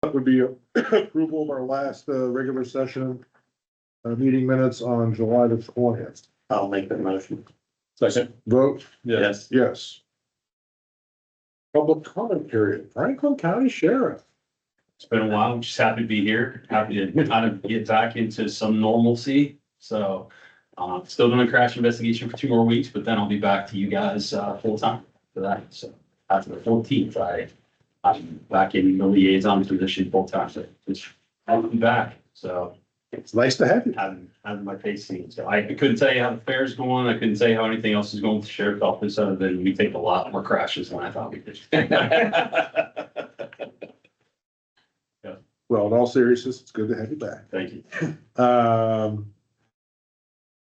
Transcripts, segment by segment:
That would be approval of our last regular session meeting minutes on July the 20th. I'll make that motion. Second. Vote Yes. yes. Public comment period. Franklin County Sheriff. It's been a while. I'm just happy to be here. Happy to kind of get back into some normalcy. So, still doing a crash investigation for 2 more weeks, but then I'll be back to you guys, full time for that. So after the 14th, I'm back in the liaison position full time. So just I'll be back. So It's nice to have you. having my face seen. So I couldn't tell you how the fair's going. I couldn't tell you how anything else is going with the sheriff's office other than we take a lot more crashes than I thought we did. Well, in all seriousness, it's good to have you back. Thank you.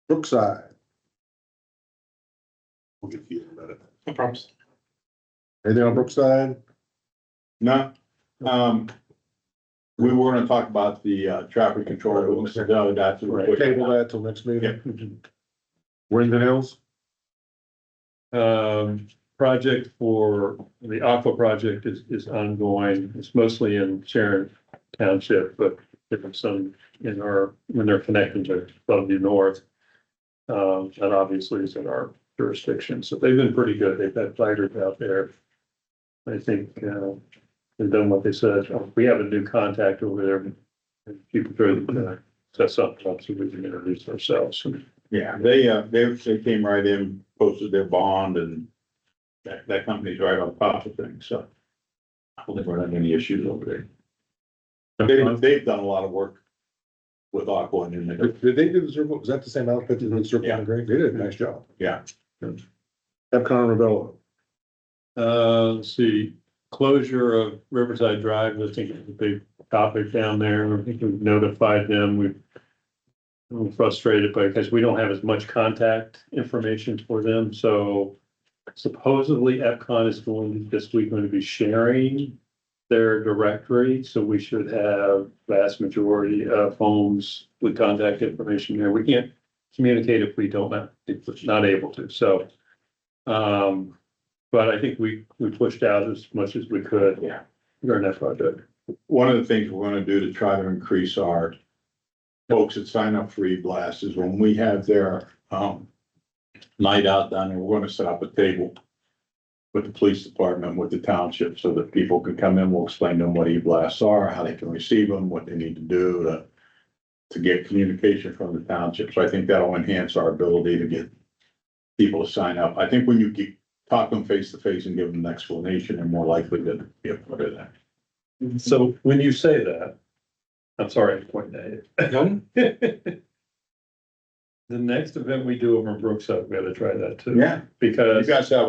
Brookside. We'll get to you in a minute. No problems. Anything on Brookside? No. We were gonna talk about the traffic control. That's Table that till next meeting. Wind and Hills. Project for the Aqua project is ongoing. It's mostly in Sharon Township, but there's some in when they're connected to Bellevue North. That obviously is in our jurisdiction. So they've been pretty good. They've had fighters out there. I think, they've done what they said. We have a new contact over there. People try to set something up so we can introduce ourselves. Yeah, they came right in, posted their bond, and that company's right on top of things, so. I don't think we're having any issues over there. They've done a lot of work with Aqua and Did they do the circle? Was that the same outfit that did the circle and green? They did a nice job. yeah. Epcon Ravello. Let's see, closure of Riverside Drive, I think is a big topic down there. I think we've notified them. I'm frustrated because we don't have as much contact information for them, so supposedly Epcon is this week going to be sharing their directory, so we should have vast majority of homes with contact information there. We can't communicate if it's not able to, so. But I think we pushed out as much as we could. Yeah. During that project. One of the things we're gonna do to try to increase our folks that sign up for e-blast is when we have their, night out down there, we're gonna set up a table with the police department, with the township, so that people can come in, we'll explain to them what e-blasts are, how they can receive them, what they need to do to get communication from the township. So I think that'll enhance our ability to get people to sign up. I think when you talk to them face to face and give them an explanation, they're more likely to be a part of that. So when you say that, I'm sorry, I'm pointing at you. The next event we do over in Brookside, we gotta try that too. Yeah, you Because, guys have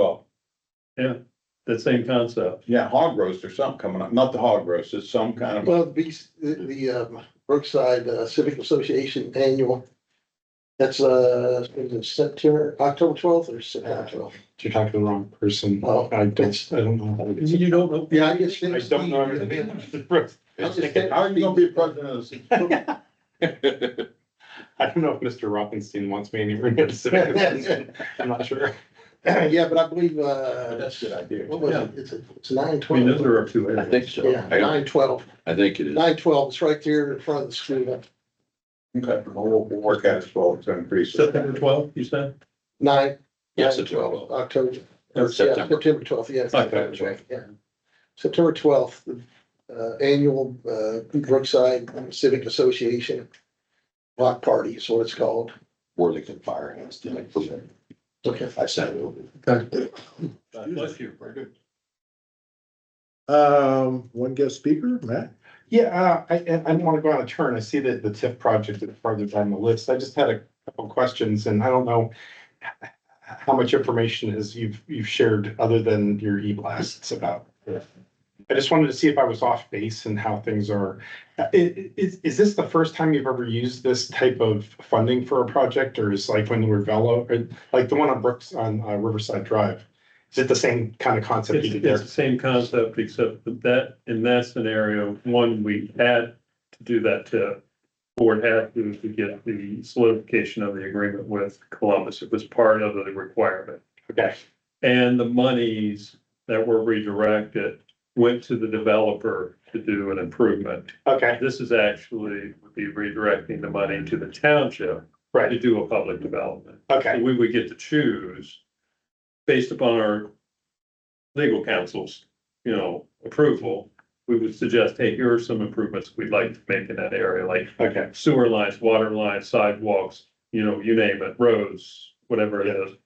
that same concept. hog roast or something coming up, not the hog roast, it's some kind of. Well, the Brookside Civic Association annual, that's September, October 12th or September 12th? You're talking to the wrong person. Oh. I don't know. You don't know? Yeah, I guess. I don't know. How are you gonna be president of the? I don't know if Mr. Rothenstein wants me anywhere near the civic. Association. I'm not sure. Yeah, but I believe, That's a good idea. what was it? It's I mean, those 9/12. are our two areas. I think so. Yeah, 9/12. I think it is. 9/12, it's right there in front of the school. Okay, we'll work at it, well, to increase it. September 12th, you said? 9. Yes, 9/12, October. Or Yeah, September. September 12th, yeah. Okay. 12th, yeah. September 12th, annual Brookside Civic Association block party is what it's called. Worthington Fire has to like, Okay. I sent it over. Bless you. Very good. One guest speaker, Matt. Yeah, I don't want to go on a turn. I see that the TIF project is farther down the list. I just had a couple questions and I don't know how much information you've shared other than your e-blasts about. I just wanted to see if I was off base and how things are. Is this the first time you've ever used this type of funding for a project, or is like when you were Velo, or like the one on Riverside Drive? Is it the same kind of concept you did there? It's the same concept, except that in that scenario, one, we had to do that to, board had to get the solidification of the agreement with Columbus. It was part of the requirement. Okay, And the monies that were redirected went to the developer to do an improvement. Okay, This is actually would be redirecting the money to the township to right, do a public development. okay, So we would get to choose based upon our legal counsel's, approval. We would suggest, hey, here are some improvements we'd like to make in that area, like okay, sewer lines, water lines, sidewalks, you name it, roads, whatever it is.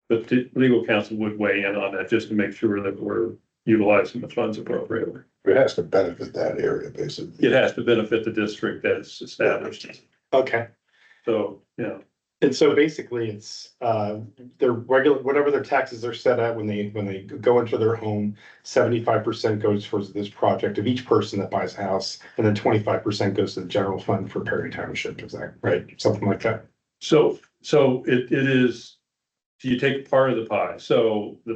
But the legal counsel would weigh in on that just to make sure that we're utilizing the funds appropriately. It has to benefit that area, basically. It has to benefit the district that's established. okay. So, And so basically it's, their regular, whatever their taxes are set at when they go into their home, 75% goes towards this project of each person that buys a house. And then 25% goes to the general fund for Perry Township. Is that right? Something like that? so it is, you take part of the pie. So the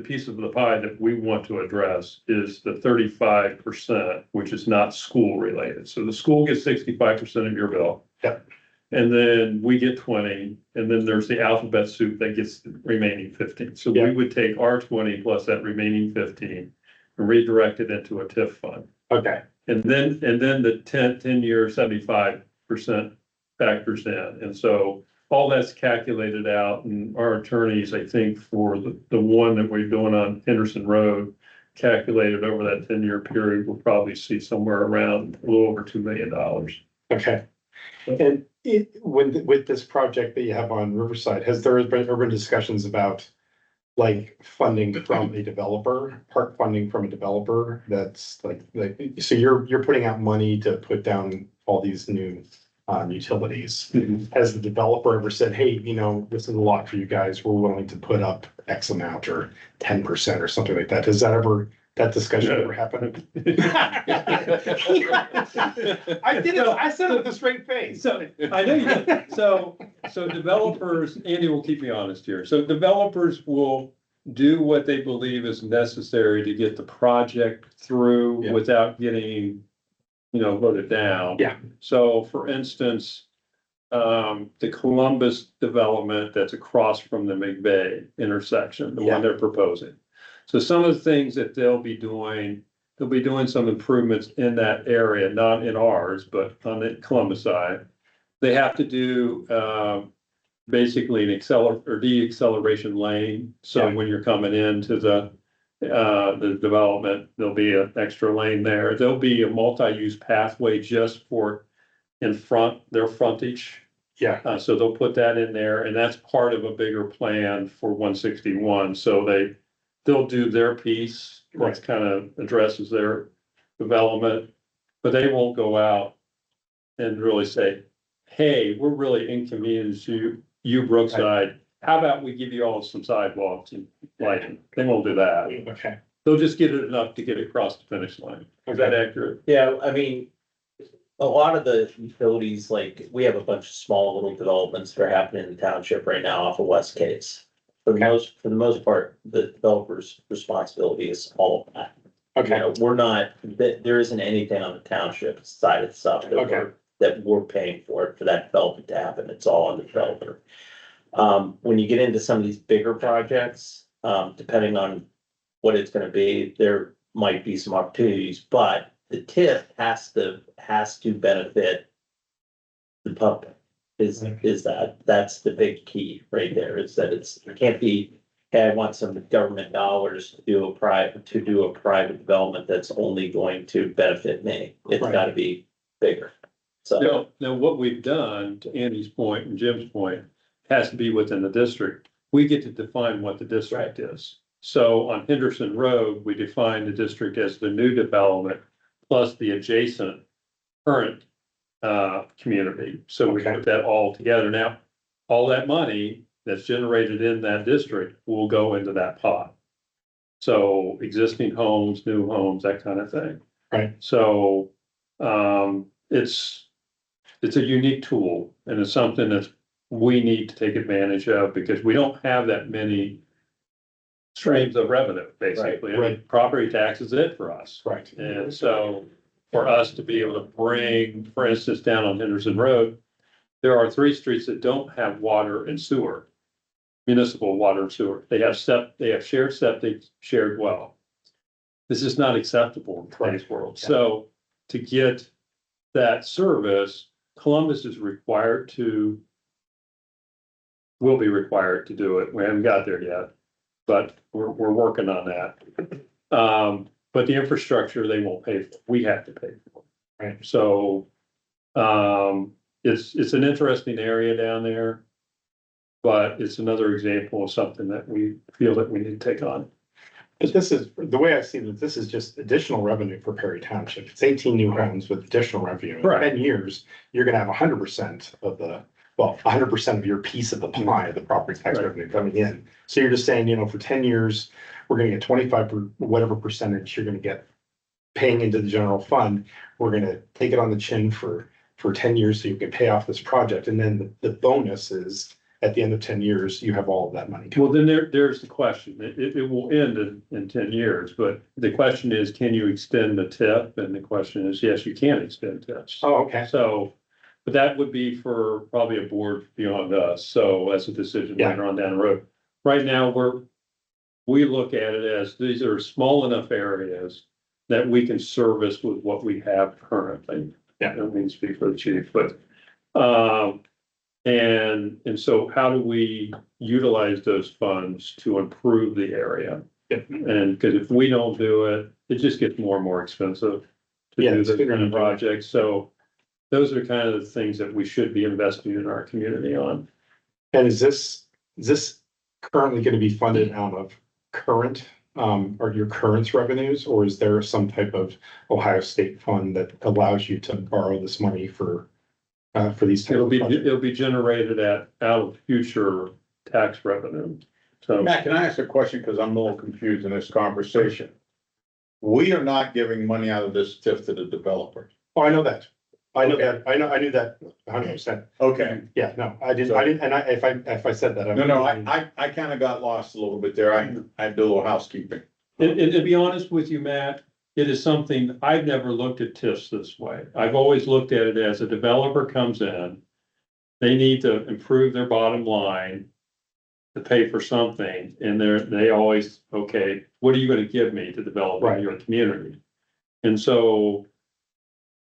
piece of the pie that we want to address is the 35%, which is not school related. So the school gets 65% of your bill. Yep. And then we get 20, and then there's the alphabet soup that gets the remaining 15. So Yeah. we would take our 20 plus that remaining 15 and redirect it into a TIF fund. Okay, And then the 10-year 75% factors in. And so all that's calculated out, and our attorneys, I think, for the one that we're doing on Henderson Road, calculated over that 10-year period, we'll probably see somewhere around a little over $2 million. okay. And with this project that you have on Riverside, has there been discussions about like funding from a developer, part funding from a developer that's like, so you're putting out money to put down all these new utilities. Has the developer ever said, hey, this is a lot for you guys, we're willing to put up X amount or 10% or something like that? Has that discussion ever happened? I did it, I said it with a straight face. So I know you did. So developers, Andy will keep me honest here. So developers will do what they believe is necessary to get the project through Yeah. without getting, voted down. Yeah. So for instance, the Columbus development that's across from the McVeigh intersection, the Yeah. one they're proposing. So some of the things that they'll be doing some improvements in that area, not in ours, but on the Columbus side. They have to do, basically an deceleration lane. So Yeah. when you're coming into the development, there'll be an extra lane there. There'll be a multi-use pathway just for their frontage. Yeah, So they'll put that in there, and that's part of a bigger plan for 161. So they'll do their piece, which kind of addresses their development, but they won't go out and really say, hey, we're really inconvenienced you Brookside. How about we give you all some sidewalks and lighting? They won't do that. okay, They'll just get it enough to get across the finish line. Is that accurate? Yeah, I mean, a lot of the utilities, like, we have a bunch of small little developments that are happening in the township right now off of West Case. For the most part, the developer's responsibility is all of that. okay, We're not, there isn't anything on the township side of stuff Okay. that we're paying for that development to happen. It's all on the developer. When you get into some of these bigger projects, depending on what it's gonna be, there might be some opportunities, but the TIF has to benefit the public. That's the big key right there, is that it can't be, hey, I want some government dollars to do a private development that's only going to benefit me. It's Right. gotta be bigger. So, Now, what we've done, to Andy's point and Jim's point, has to be within the district. We get to define what the district is. So on Henderson Road, we define the district as the new development plus the adjacent current community. So we Okay. put that all together. Now, all that money that's generated in that district will go into that pot. So existing homes, new homes, that kind of thing. Right. So it's a unique tool, and it's something that we need to take advantage of because we don't have that many streams of revenue, basically. I mean, right. property tax is it for us. right, And so for us to be able to bring, for instance, down on Henderson Road, there are 3 streets that don't have water and sewer, municipal water and sewer. They have shared septic, shared well. this is not acceptable in today's world. Yeah. So to get that service, Columbus is required to, will be required to do it. We haven't got there yet, but we're working on that. But the infrastructure, they won't pay for, we have to pay for. Right. So, it's an interesting area down there. But it's another example of something that we feel that we need to take on. But this is, the way I see that, this is just additional revenue for Perry Township. It's 18 new homes with additional revenue. In Right. 10 years, you're gonna have 100% of the, well, 100% of your piece of the pie, of the property tax Right. revenue coming in. So you're just saying, for 10 years, we're gonna get 25 or whatever percentage you're gonna get paying into the general fund. We're gonna take it on the chin for 10 years so you can pay off this project. And then the bonus is at the end of 10 years, you have all of that money. Well, then there's the question. It will end in 10 years, but the question is, can you extend the TIP? And the question is, yes, you can extend TIPs. Oh, okay. So, but that would be for probably a board beyond us. So as a decision Yeah. later on down the road. Right now, we look at it as these are small enough areas that we can service with what we have currently. Yeah. I don't mean to speak for the chief, but, and so how do we utilize those funds to improve the area? And because if we don't do it, it just gets more and more expensive to Yeah, do it's this figuring kind of it out. project. So those are kind of the things that we should be investing in our community on. And is this currently gonna be funded out of current, or your current revenues? Or is there some type of Ohio State fund that allows you to borrow this money for these? type of projects? It'll be generated out of future tax revenue. So, Matt, can I ask a question? Because I'm a little confused in this conversation. We are not giving money out of this TIF to the developer. Oh, I know that. I knew that 100%. Okay. Yeah, no, I didn't, and if I said that. No, I kind of got lost a little bit there. I had to do a little housekeeping. and to be honest with you, Matt, it is something, I've never looked at TIFs this way. I've always looked at it as a developer comes in, they need to improve their bottom line to pay for something, and they always, okay, what are you gonna give me to develop Right. your community? And so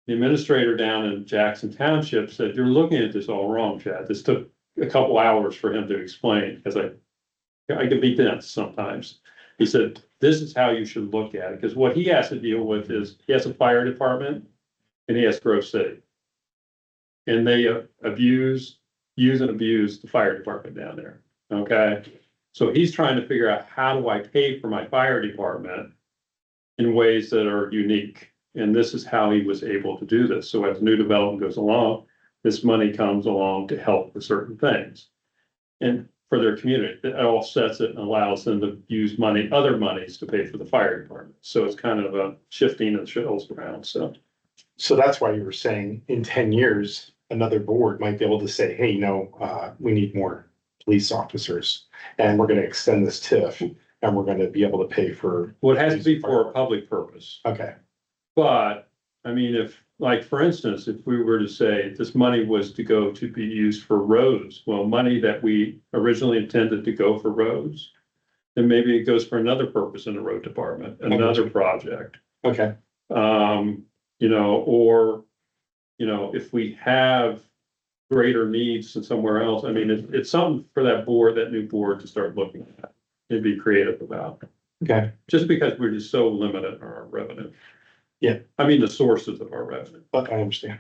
the administrator down in Jackson Township said, you're looking at this all wrong, Chad. This took a couple hours for him to explain, because I can be dense sometimes. He said, this is how you should look at it, because what he has to deal with is, he has a fire department and he has Grove City. And they use and abuse the fire department down there, okay? So he's trying to figure out, how do I pay for my fire department in ways that are unique? And this is how he was able to do this. So as new development goes along, this money comes along to help with certain things. And for their community, it offsets it and allows them to use other monies to pay for the fire department. So it's kind of a shifting of the shells around, so. So that's why you were saying in 10 years, another board might be able to say, hey, we need more police officers. And we're gonna extend this TIF and we're gonna be able to pay for. Well, it has to be for a public purpose. Okay, But, I mean, if, like, for instance, if we were to say this money was to go to be used for roads, well, money that we originally intended to go for roads, then maybe it goes for another purpose in the road department, another project. okay, Or, if we have greater needs than somewhere else, I mean, it's something for that new board to start looking at and be creative about, okay. just because we're just so limited in our revenue. Yeah. I mean, the sources of our revenue. But I understand.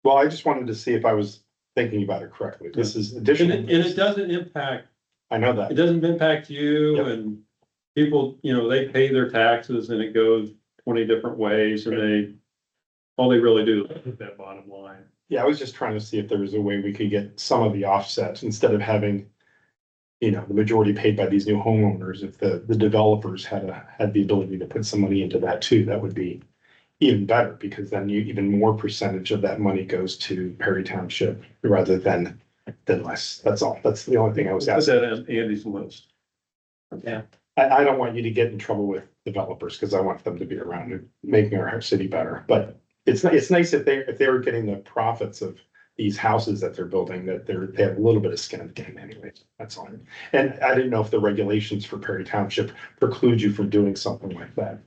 Well, I just wanted to see if I was thinking about it correctly. This is And additional. it doesn't impact, I know it that. doesn't impact you Yep. and people, they pay their taxes and it goes 20 different ways and all they really do is hit that bottom line. Yeah, I was just trying to see if there was a way we could get some of the offsets instead of having, the majority paid by these new homeowners. If the developers had the ability to put some money into that too, that would be even better, because then even more percentage of that money goes to Perry Township rather than less. That's all. That's the only thing I was Put asking. that on Andy's list. Yeah. I don't want you to get in trouble with developers because I want them to be around and making our city better. But it's nice if they were getting the profits of these houses that they're building, that they have a little bit of skin in the game anyways. That's all. And I didn't know if the regulations for Perry Township preclude you from doing something like that.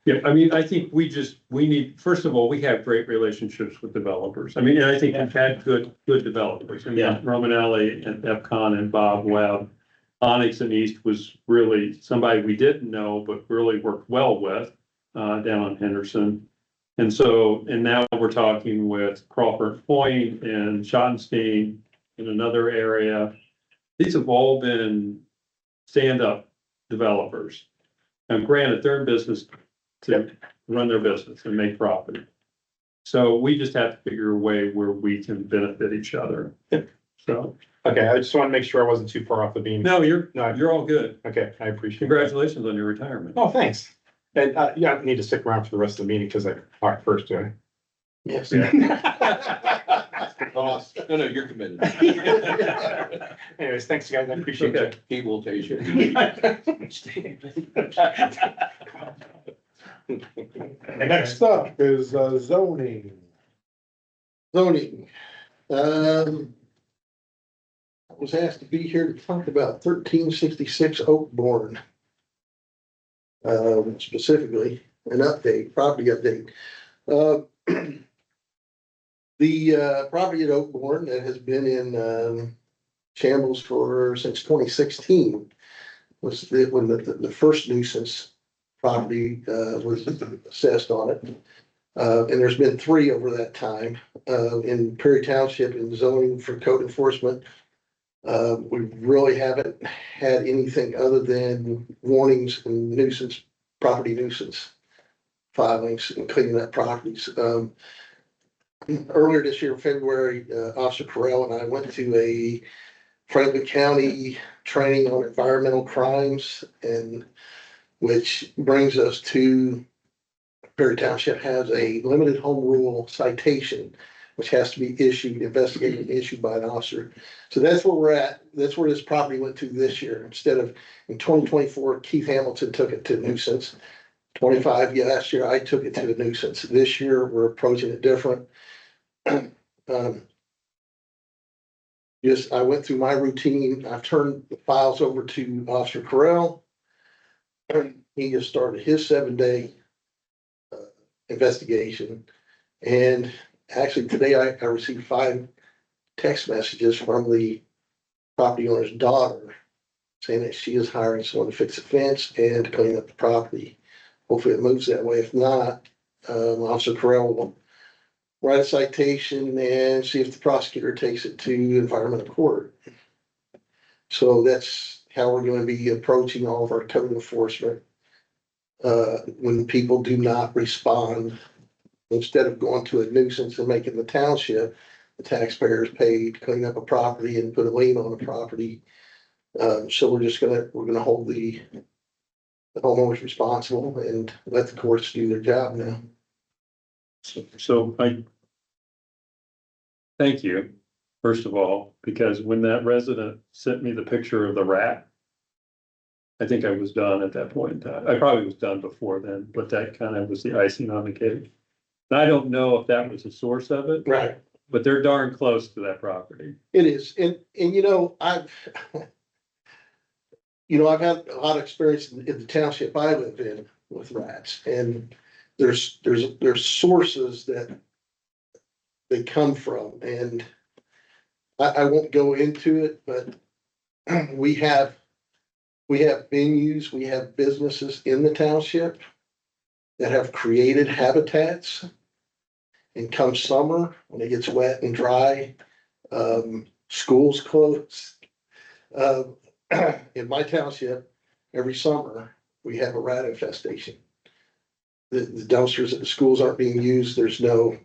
Yeah, I mean, I think we need, first of all, we have great relationships with developers. I mean, and I think we've had good developers. I mean, Yeah. Romanelli and Epcon and Bob Webb. Onyx and East was really somebody we didn't know, but really worked well with, down in Henderson. And so, and now we're talking with Crawford Point and Schottenstein in another area. These have all been stand-up developers. And granted, they're in business to run their business and make profit. So we just have to figure a way where we can benefit each other. So, Okay, I just want to make sure I wasn't too far off the beam. no, you're No. all good. Okay, I appreciate it. Congratulations on your retirement. Oh, thanks. And, yeah, I need to stick around for the rest of the meeting because I talked first, do Yes. No, you're committed. I? Anyways, thanks, guys. I appreciate Okay. it. He will take you. Next up is zoning. Zoning. I was asked to be here to talk about 1366 Oakbourne. Specifically, an update, property update. The property at Oakbourne that has been in shambles since 2016 was when the first nuisance property was assessed on it. And there's been 3 over that time in Perry Township in zoning for code enforcement. We really haven't had anything other than warnings and nuisance, property nuisance filings and cleaning up properties. Earlier this year, February, Officer Carell and I went to a Franklin County training on environmental crimes, and which brings us to Perry Township has a limited home rule citation, which has to be investigated and issued by an officer. So that's where we're at. That's where this property went to this year. Instead of in 2024, Keith Hamilton took it to nuisance. 25, last year, I took it to a nuisance. This year, we're approaching it different. Yes, I went through my routine. I've turned the files over to Officer Carell. He just started his 7-day investigation. And actually today I received 5 text messages from the property owner's daughter saying that she is hiring someone to fix the fence and to clean up the property. Hopefully it moves that way. If not, Officer Carell will write a citation and see if the prosecutor takes it to environmental court. So that's how we're going to be approaching all of our code enforcement. When people do not respond, instead of going to a nuisance and making the township, the taxpayers pay to clean up a property and put a lien on the property. So we're gonna hold the homeowners responsible and let the courts do their job now. So I thank you, first of all, because when that resident sent me the picture of the rat, I think I was done at that point in time. I probably was done before then, but that kind of was the icing on the cake. And I don't know if that was the source of it, Right. but they're darn close to that property. It is. And I've had a lot of experience in the township I live in with rats, and there's sources that they come from, and I won't go into it, but we have venues, we have businesses in the township that have created habitats. And come summer, when it gets wet and dry, schools close. In my township, every summer, we have a rat infestation. The dumpsters at the schools aren't being used. There's no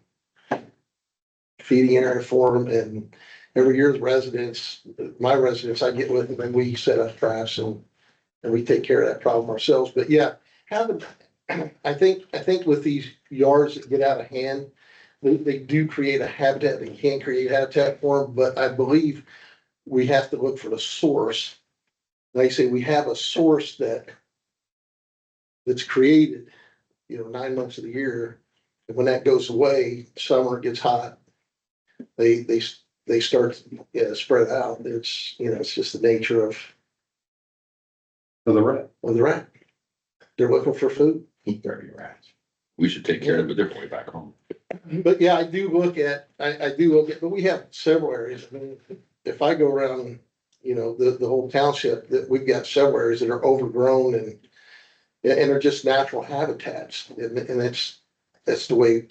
feeding area for them. And every year, my residents, I get with them and we set up traps and we take care of that problem ourselves. But yeah, I think with these yards that get out of hand, they do create a habitat. They can create habitat for them, but I believe we have to look for the source. Like I say, we have a source that's created, 9 months of the year. And when that goes away, summer it gets hot. They start spread out. It's just the nature of For the rat. the rat. they're looking for food. Eat 30 rats. We should take care of it, they're way back home. But yeah, I do look at, but we have several areas. I mean, if I go around, the whole township, that we've got several areas that are overgrown and are just natural habitats. And that's the way,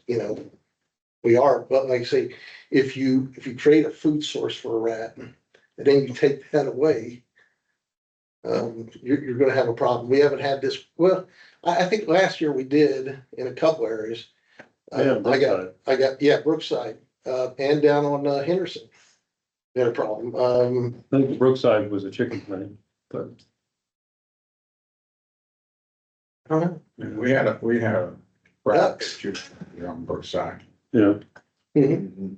we are. But like I say, if you create a food source for a rat and then you take that away, you're gonna have a problem. We haven't had this, well, I think last year we did in a couple areas. Yeah, Brookside, and down on Henderson. We had a problem. I think Brookside was a chicken thing, but I don't know. We had a rat Ducks. issue here on Brookside. yeah, Mhm.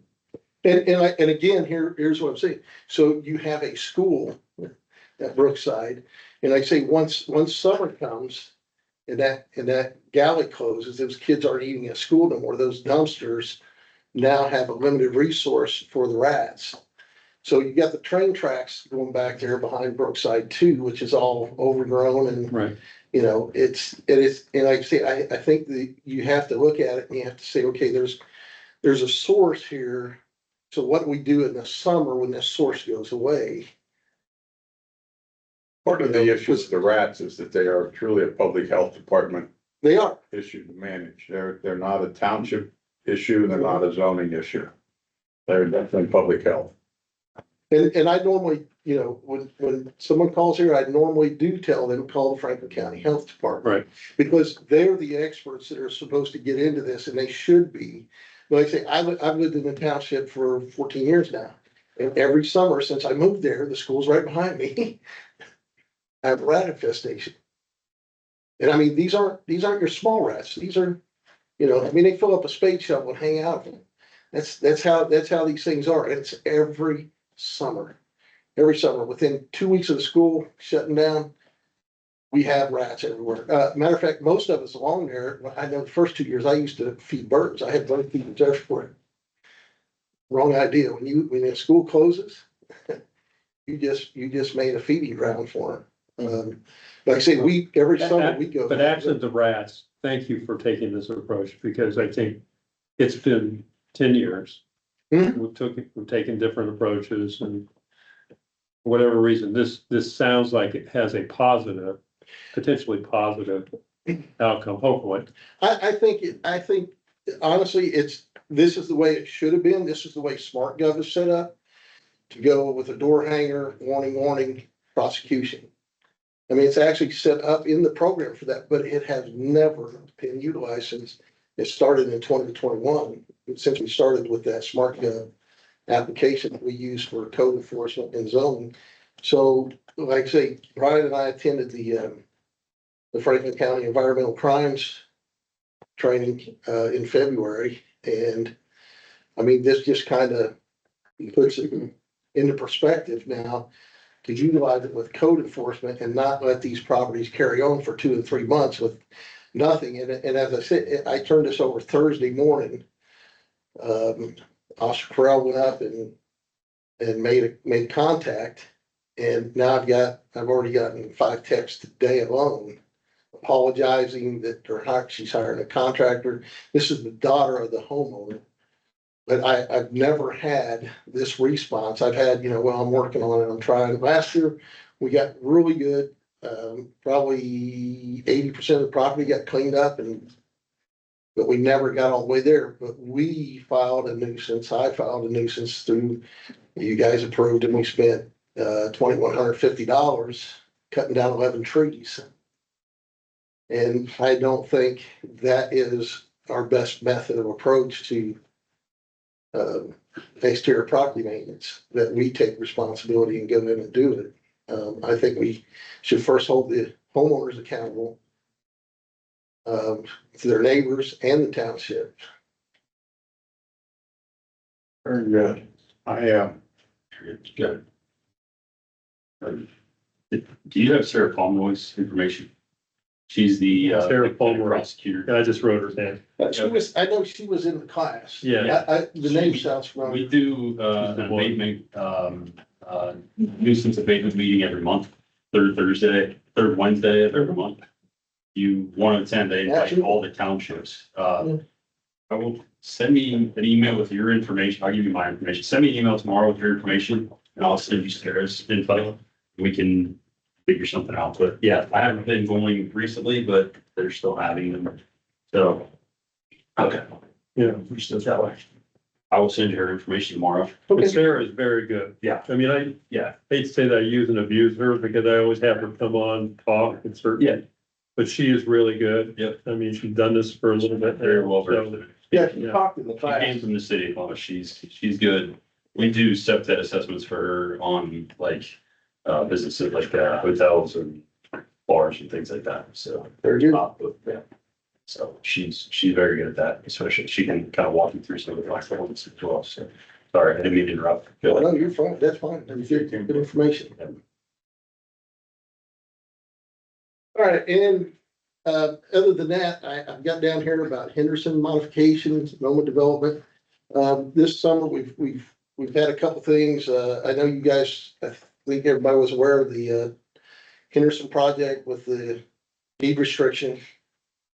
And again, here's what I'm saying. So you have a school at Brookside, and I say, once summer comes and that galley closes, those kids aren't eating at school no more. Those dumpsters now have a limited resource for the rats. So you got the train tracks going back there behind Brookside too, which is all overgrown and, right. it is, and like I say, I think that you have to look at it and you have to say, okay, there's a source here. So what do we do in the summer when this source goes away? Part of the issue with the rats is that they are truly a public health department They are. issue to manage. They're not a township issue, they're not a zoning issue. They're definitely public health. And I normally, when someone calls here, I normally do tell them, call the Franklin County Health Department. Right. Because they're the experts that are supposed to get into this, and they should be. But like I say, I've lived in the township for 14 years now. And every summer since I moved there, the school's right behind me. I have a rat infestation. And I mean, these aren't your small rats. These are, they fill up a spade shovel and hang out of them. That's how these things are. And it's every summer. Within 2 weeks of the school shutting down, we have rats everywhere. Matter of fact, most of us along there, I know the first 2 years I used to feed birds. I had bird feeders everywhere. Wrong idea. When the school closes, you just made a feeding ground for them. Like I say, every summer we go. But absent the rats, thank you for taking this approach, because I think it's been 10 years. Mhm. We've taken different approaches, and for whatever reason, this sounds like it has a potentially positive outcome, hopefully. I think honestly, this is the way it should have been. This is the way SmartGov is set up to go with a door hanger, warning, prosecution. I mean, it's actually set up in the program for that, but it has never been utilized since it started in 2021. Since we started with that SmartGov application that we use for code enforcement and zoning. So, like I say, Brian and I attended the Franklin County Environmental Crimes training in February, and I mean, this just kind of puts it into perspective now to utilize it with code enforcement and not let these properties carry on for 2 and 3 months with nothing. And as I said, I turned this over Thursday morning. Oscar Corral went up and made contact, and now I've already gotten 5 texts today alone apologizing that she's hiring a contractor. This is the daughter of the homeowner. But I've never had this response. I've had, I'm working on it, I'm trying. Last year, we got really good. Probably 80% of the property got cleaned up, but we never got all the way there. But I filed a nuisance through, you guys approved, and we spent $2,150 cutting down 11 trees. And I don't think that is our best method of approach to exterior property maintenance, that we take responsibility and go in and do it. I think we should first hold the homeowners accountable to their neighbors and the township. Very good. Good. Do you have Sarah Pomeroy's information? She's the Sarah Pomeroy. prosecutor. I just wrote her down. I know she was in the class. Yeah. The name sounds familiar. We do an abatement, nuisance abatement meeting every month, third Wednesday of every month. you want to attend, they invite Absolutely. all the townships. Yeah. I will send me an email with your information. I'll give you my information. Send me an email tomorrow with your information and I'll send you Sarah's info. We can figure something out. But yeah, I haven't been going recently, but they're still having them. So, okay. Yeah. We still that way. I will send you her information tomorrow. But Sarah is very good. Yeah. I mean, Yeah. hate to say that I use and abuse her because I always have her come on, talk and certain. Yeah. But she is really good. Yep. I mean, she's done this for a little bit. Very well so- versed. Yeah, you talked in the She came past. from the city, she's good. We do septet assessments for her on like, businesses like, hotels and bars and things like that, so. Very good. Yeah. So she's very good at that, especially she can kind of walk you through some of the flexible ones as well, so. Sorry, I didn't mean to interrupt. Go ahead. No, you're fine. That's fine. That's good information. All right, and other than that, I've got down here about Henderson modifications, Noma development. This summer, we've had a couple things. I know you guys, I think everybody was aware of the Henderson project with the deed restriction.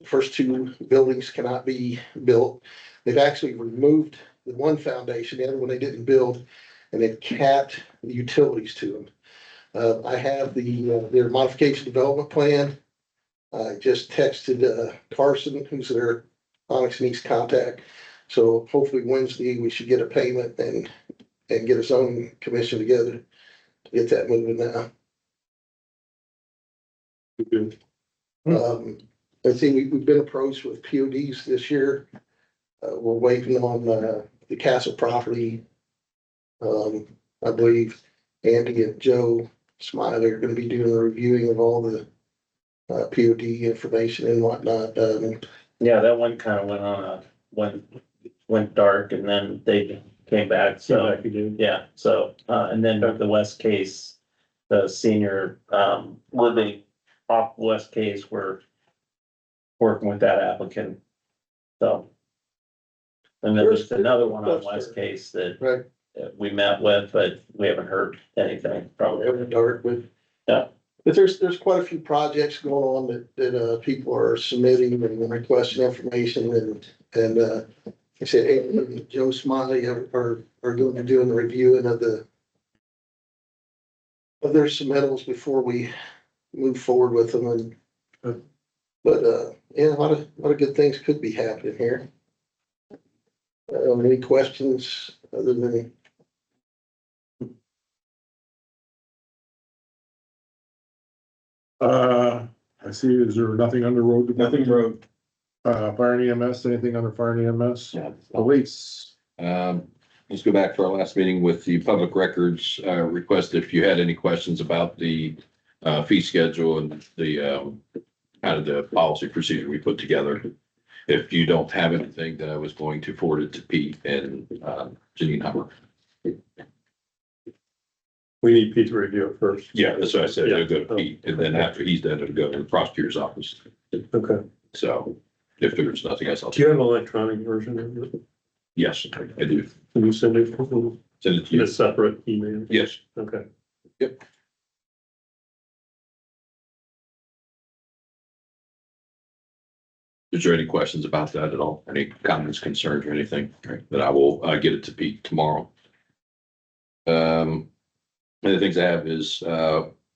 The first two buildings cannot be built. They've actually removed the one foundation, the other one they didn't build, and they've capped the utilities to them. I have their modification development plan. I just texted Carson, who's their Onyx and East contact. So hopefully Wednesday, we should get a payment and get a zoning commission together to get that moving now. Good. Let's see, we've been approached with PODs this year. We're waiting on the castle property. I believe Andy and Joe Smiley are gonna be doing a reviewing of all the POD information and whatnot. Yeah, that one kind of went dark and then they came back, So so, I could do. yeah, so, and then the West Case, the senior, living off West Case, we're working with that applicant, so. And then there's another one on West Case that Right, we met with, but we haven't heard anything from it. every dark with. Yeah. But there's quite a few projects going on that people are submitting and requesting information and like I said, Andy and Joe Smiley are going to be doing the reviewing of their submittals before we move forward with them and. But yeah, a lot of good things could be happening here. Any questions other than? I see, is there nothing under road? Nothing road. Fire and EMS, anything under fire and EMS? Yeah. Police, Let's go back to our last meeting with the public records, request if you had any questions about the fee schedule and the kind of the policy procedure we put together. If you don't have anything, then I was going to forward it to Pete and Janine Hummer. We need Pete to review it first. Yeah, that's what I said. It'll go to Pete, and then after he's done, it'll go to the prosecutor's office. Okay. So if there's nothing else, I'll. Do you have an electronic version of it? Yes, I do. Can you send it Send it to in a you. separate email? Yes. Okay. Is there any questions about that at all? Any comments, concerns or anything? Then I will get it to Pete tomorrow. One of the things I have is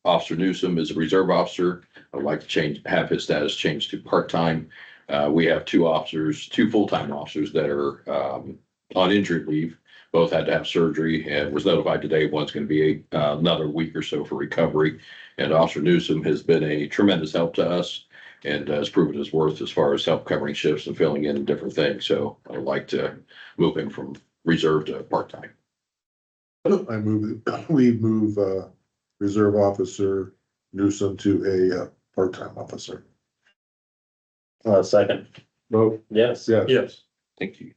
Officer Newsom is a reserve officer. I'd like to have his status changed to part-time. We have two full-time officers that are on injured leave. Both had to have surgery and was notified today one's going to be another week or so for recovery. And Officer Newsom has been a tremendous help to us and has proven his worth as far as help covering shifts and filling in different things. So I'd like to move him from reserve to part-time. we move, Reserve Officer Newsom to a part-time officer. Second, Vote. yes. Yes. Yes. Thank you.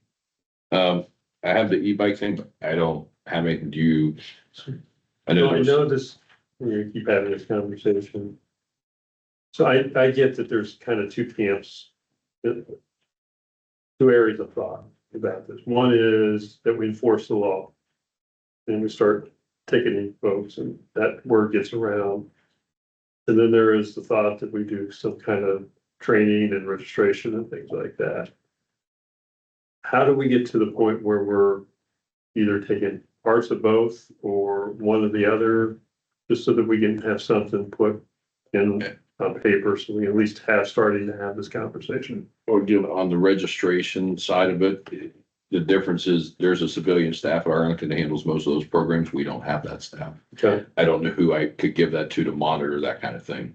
I have the e-bike thing, but I don't have it. Do you? I know I there's, know this, we're gonna keep having this conversation. So I get that there's kind of two camps. Two areas of thought about this. One is that we enforce the law. And we start ticketing folks and that word gets around. And then there is the thought that we do some kind of training and registration and things like that. How do we get to the point where we're either taking parts of both or one or the other, just so that we can have something put in on paper, so we at least have starting to have this conversation? Or give on the registration side of it, the difference is there's a civilian staff at Arlington that handles most of those programs. We don't have that staff. Okay. I don't know who I could give that to monitor that kind of thing.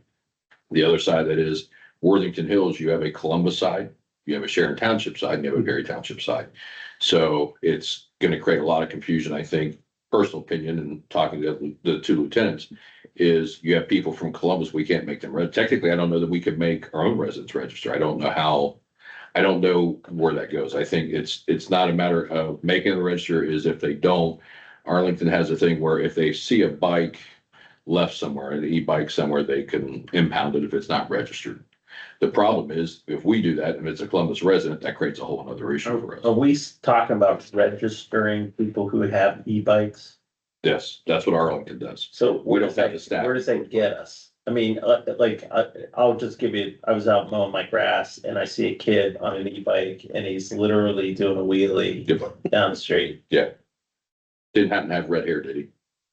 The other side of that is Worthington Hills, you have a Columbus side, you have a Sharon Township side, and you have a Berry Township side. So it's gonna create a lot of confusion, I think, personal opinion, and talking to the two lieutenants, is you have people from Columbus, we can't make them, technically, I don't know that we could make our own residents register. I don't know how, I don't know where that goes. I think it's not a matter of making them register, is if they don't, Arlington has a thing where if they see a bike left somewhere, an e-bike somewhere, they can impound it if it's not registered. The problem is, if we do that, and it's a Columbus resident, that creates a whole other issue for us. Are we talking about registering people who have e-bikes? Yes, that's what Arlington does. So We don't have the staff. where does that get us? I mean, I'll just give you, I was out mowing my grass and I see a kid on an e-bike and he's literally doing a wheelie down the street. Didn't happen to have red hair, did he?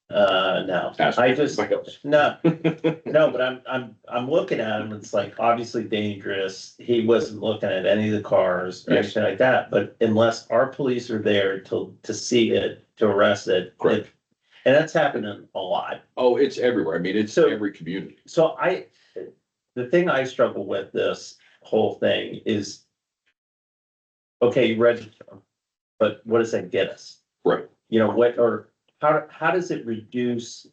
No, Ask I him. just, no, but I'm looking at him, it's like obviously dangerous. He wasn't looking at any of the cars or Yes. anything like that, but unless our police are there to see it, to arrest it. Correct. And that's happening a lot. Oh, it's everywhere. I mean, it's So- every community. So the thing I struggle with this whole thing is, okay, you register them, but what does that get us? Right. You know, how does it reduce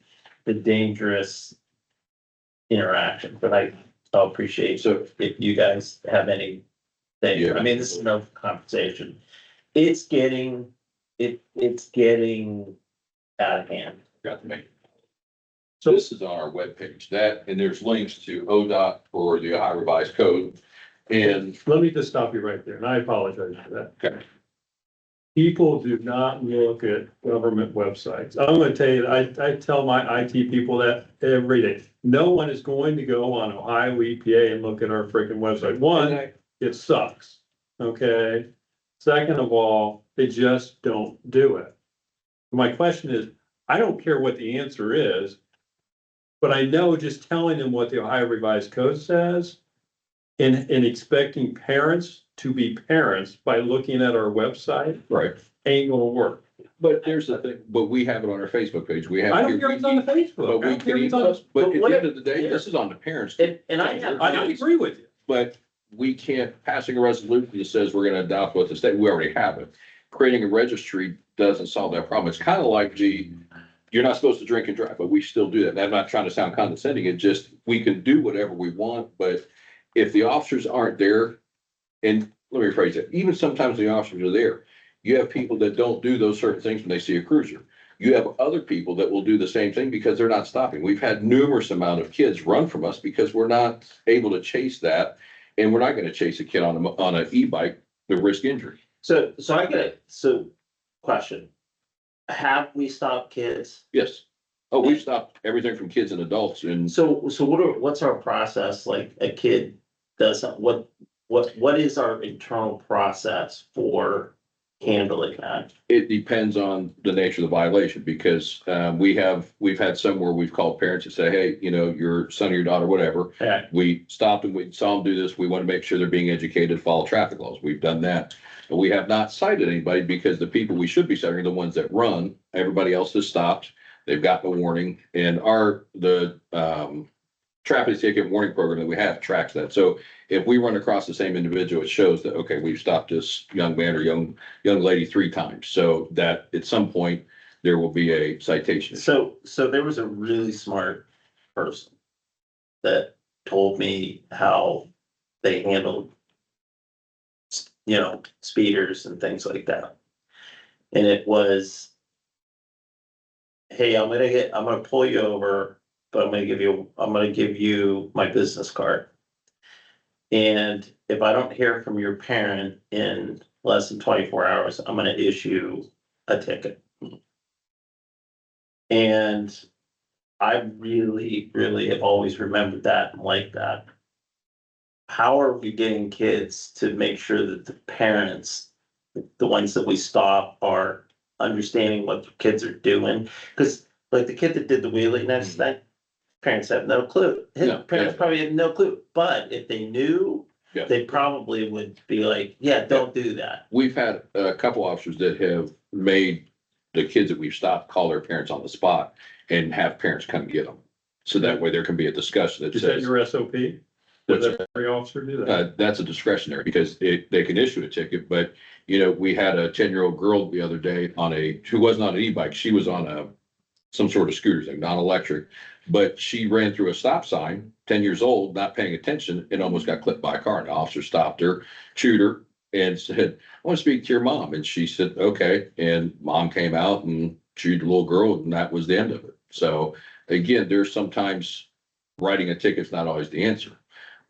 the dangerous interaction? But I'll appreciate So if you guys have anything. Yeah. I mean, this is no conversation. It's getting out of hand. got to make. So this is on our webpage, that, and there's links to ODOT or the Ohio Revised Code. And Let me just stop you right there, and I apologize for that. Okay. People do not look at government websites. I'm gonna tell you, I tell my IT people that every day. No one is going to go on Ohio EPA and look at our freaking website. One, it sucks, okay? Second of all, they just don't do it. My question is, I don't care what the answer is, but I know just telling them what the Ohio Revised Code says and expecting parents to be parents by looking at our website right, ain't gonna work. but there's the thing, but we have it on our Facebook page. We have. I don't care if it's on the But Facebook. I we don't care can, if it's on, but at what the if- end of the day, this is on the parents. And I agree with you. But we can't, passing a resolution that says we're gonna adopt what the state, we already have it. Creating a registry doesn't solve that problem. It's kind of like, gee, you're not supposed to drink and drive, but we still do that. And I'm not trying to sound condescending. It just, we can do whatever we want, but if the officers aren't there, and let me rephrase it, even sometimes the officers are there, you have people that don't do those certain things when they see a cruiser. You have other people that will do the same thing because they're not stopping. We've had numerous amount of kids run from us because we're not able to chase that. And we're not gonna chase a kid on an e-bike to risk injury. so I get it. So question. Have we stopped kids? Yes. Oh, we've stopped everything from kids and adults and So what's our process? Like a kid doesn't, what is our internal process for handling that? it depends on the nature of the violation because we've had some where we've called parents and say, hey, you know, your son or your daughter, whatever. Yeah. We stopped and we saw them do this. We want to make sure they're being educated, follow traffic laws. We've done that. But we have not cited anybody because the people we should be citing are the ones that run. Everybody else has stopped. They've gotten a warning and the traffic ticket warning program that we have tracks that. So if we run across the same individual, it shows that, okay, we've stopped this young man or young lady 3 times. So that at some point there will be a citation. So there was a really smart person that told me how they handled, speeders and things like that. And it was, hey, I'm gonna pull you over, but I'm gonna give you my business card. And if I don't hear from your parent in less than 24 hours, I'm gonna issue a ticket. And I really, really have always remembered that and liked that. how are we getting kids to make sure that the parents, the ones that we stop, are understanding what the kids are doing? Cause like the kid that did the wheelie next night, parents have no clue. His No, parents yeah. probably have no clue, but if they knew, Yeah. they probably would be like, yeah, don't do that. We've had a couple officers that have made the kids that we've stopped call their parents on the spot and have parents come get them. So that way there can be a discussion that Is that says, your SOP? What's Does every officer do that? that's a discretionary because they can issue a ticket, but we had a 10-year-old girl the other day who wasn't on an e-bike. She was on some sort of scooter thing, non-electric, but she ran through a stop sign, 10 years old, not paying attention, and almost got clipped by a car. And the officer stopped her, chewed her, and said, I want to speak to your mom. And she said, okay. And mom came out and chewed the little girl, and that was the end of it. So again, there's sometimes writing a ticket's not always the answer.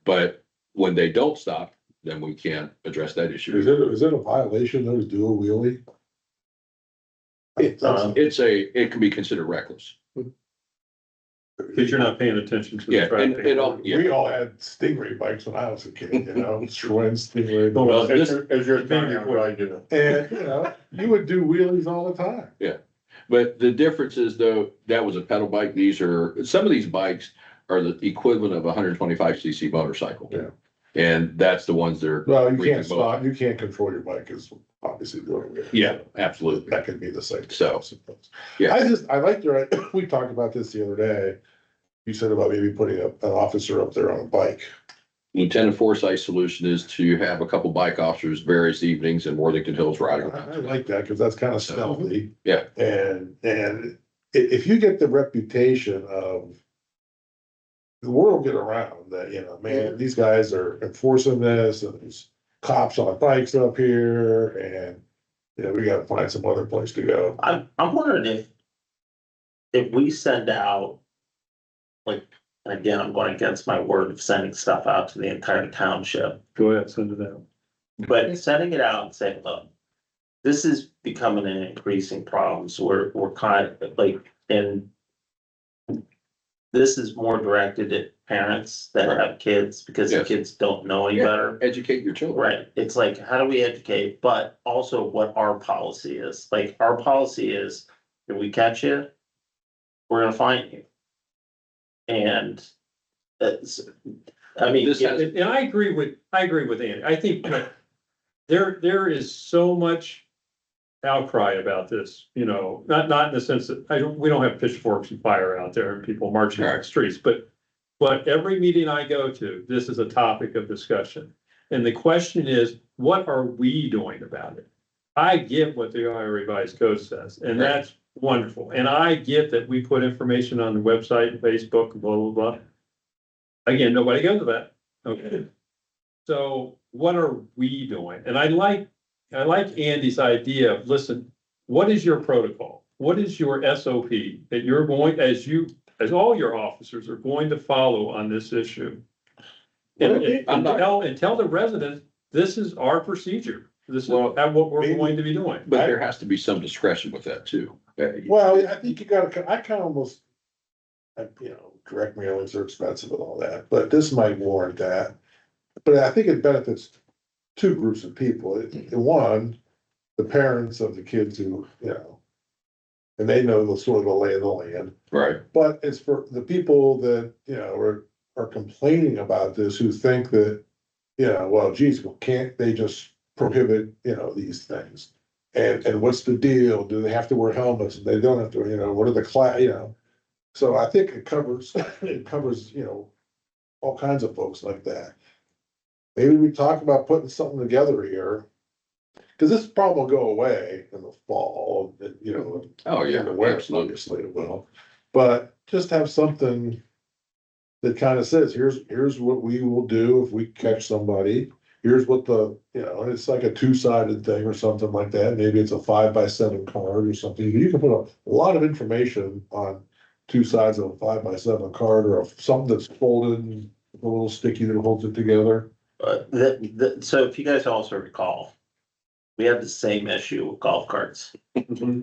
But when they don't stop, then we can't address that issue. Is it a violation though to do a wheelie? It can be considered reckless. Because you're not paying attention to the Yeah, and traffic. it all, yeah. We all had Stingray bikes when I was a kid, Schwinn Stingray. Well, bikes. this- As you're telling me what I do. And, you would do wheelies all the time. But the difference is though, that was a pedal bike. Some of these bikes are the equivalent of a 125cc motorcycle. Yeah. And that's the ones that are. Well, you can't stop, you can't control your bike is obviously doing it. Yeah, absolutely. That could be the same. So, I suppose. yeah. I like your, we talked about this the other day. You said about maybe putting an officer up there on a bike. Lieutenant Forsyth's solution is to have a couple bike officers various evenings in Worthington Hills riding. I like that because that's kind of stealthy. Yeah. And if you get the reputation of the world will get around that, man, these guys are enforcing this and there's cops on bikes up here and we gotta find some other place to go. I'm wondering if we send out, like, again, I'm going against my word of sending stuff out to the entire township, Go ahead, send it out. but sending it out and saying, look, this is becoming an increasing problem, so we're kind of like, and this is more directed at parents that have kids because the Yes. kids don't know any Yeah. better. Educate your children. Right, it's like, how do we educate, but also what our policy is, like, our policy is, if we catch you, we're gonna fine you. And it's, I mean, This has- And I agree with Andy. I think that there is so much outcry about this, not in the sense that we don't have pitchforks and fire out there and people marching on the streets, but every meeting I go to, this is a topic of discussion. And the question is, what are we doing about it? I get what the Ohio Revised Code says, and that's wonderful. And I get that we put information on the website, Facebook, blah, blah, blah. Again, nobody goes to that. Okay. So what are we doing? And I like Andy's idea of, listen, what is your protocol? What is your SOP that you're going, as all your officers are going to follow on this issue? And tell the residents, this is our procedure. This is what we're going to be doing. But there has to be some discretion with that too. Well, I think I kind of almost, direct mailings are expensive and all that, but this might warrant that. But I think it benefits two groups of people. One, the parents of the kids who, and they know the sort of the lay of the land. Right. But it's for the people that, are complaining about this, who think that, well, geez, can't they just prohibit, these things? And what's the deal? Do they have to wear helmets? They don't have to, what are the So I think it covers, all kinds of folks like that. Maybe we talk about putting something together here. Cause this problem will go away in the fall, Oh, yeah, in the winter, absolutely. obviously it will. But just have something that kind of says, here's what we will do if we catch somebody. Here's what and it's like a two-sided thing or something like that. Maybe it's a 5x7 card or something. You can put a lot of information on two sides of a 5x7 card or something that's folded and a little sticky that holds it together. so if you guys also recall, we have the same issue with golf carts.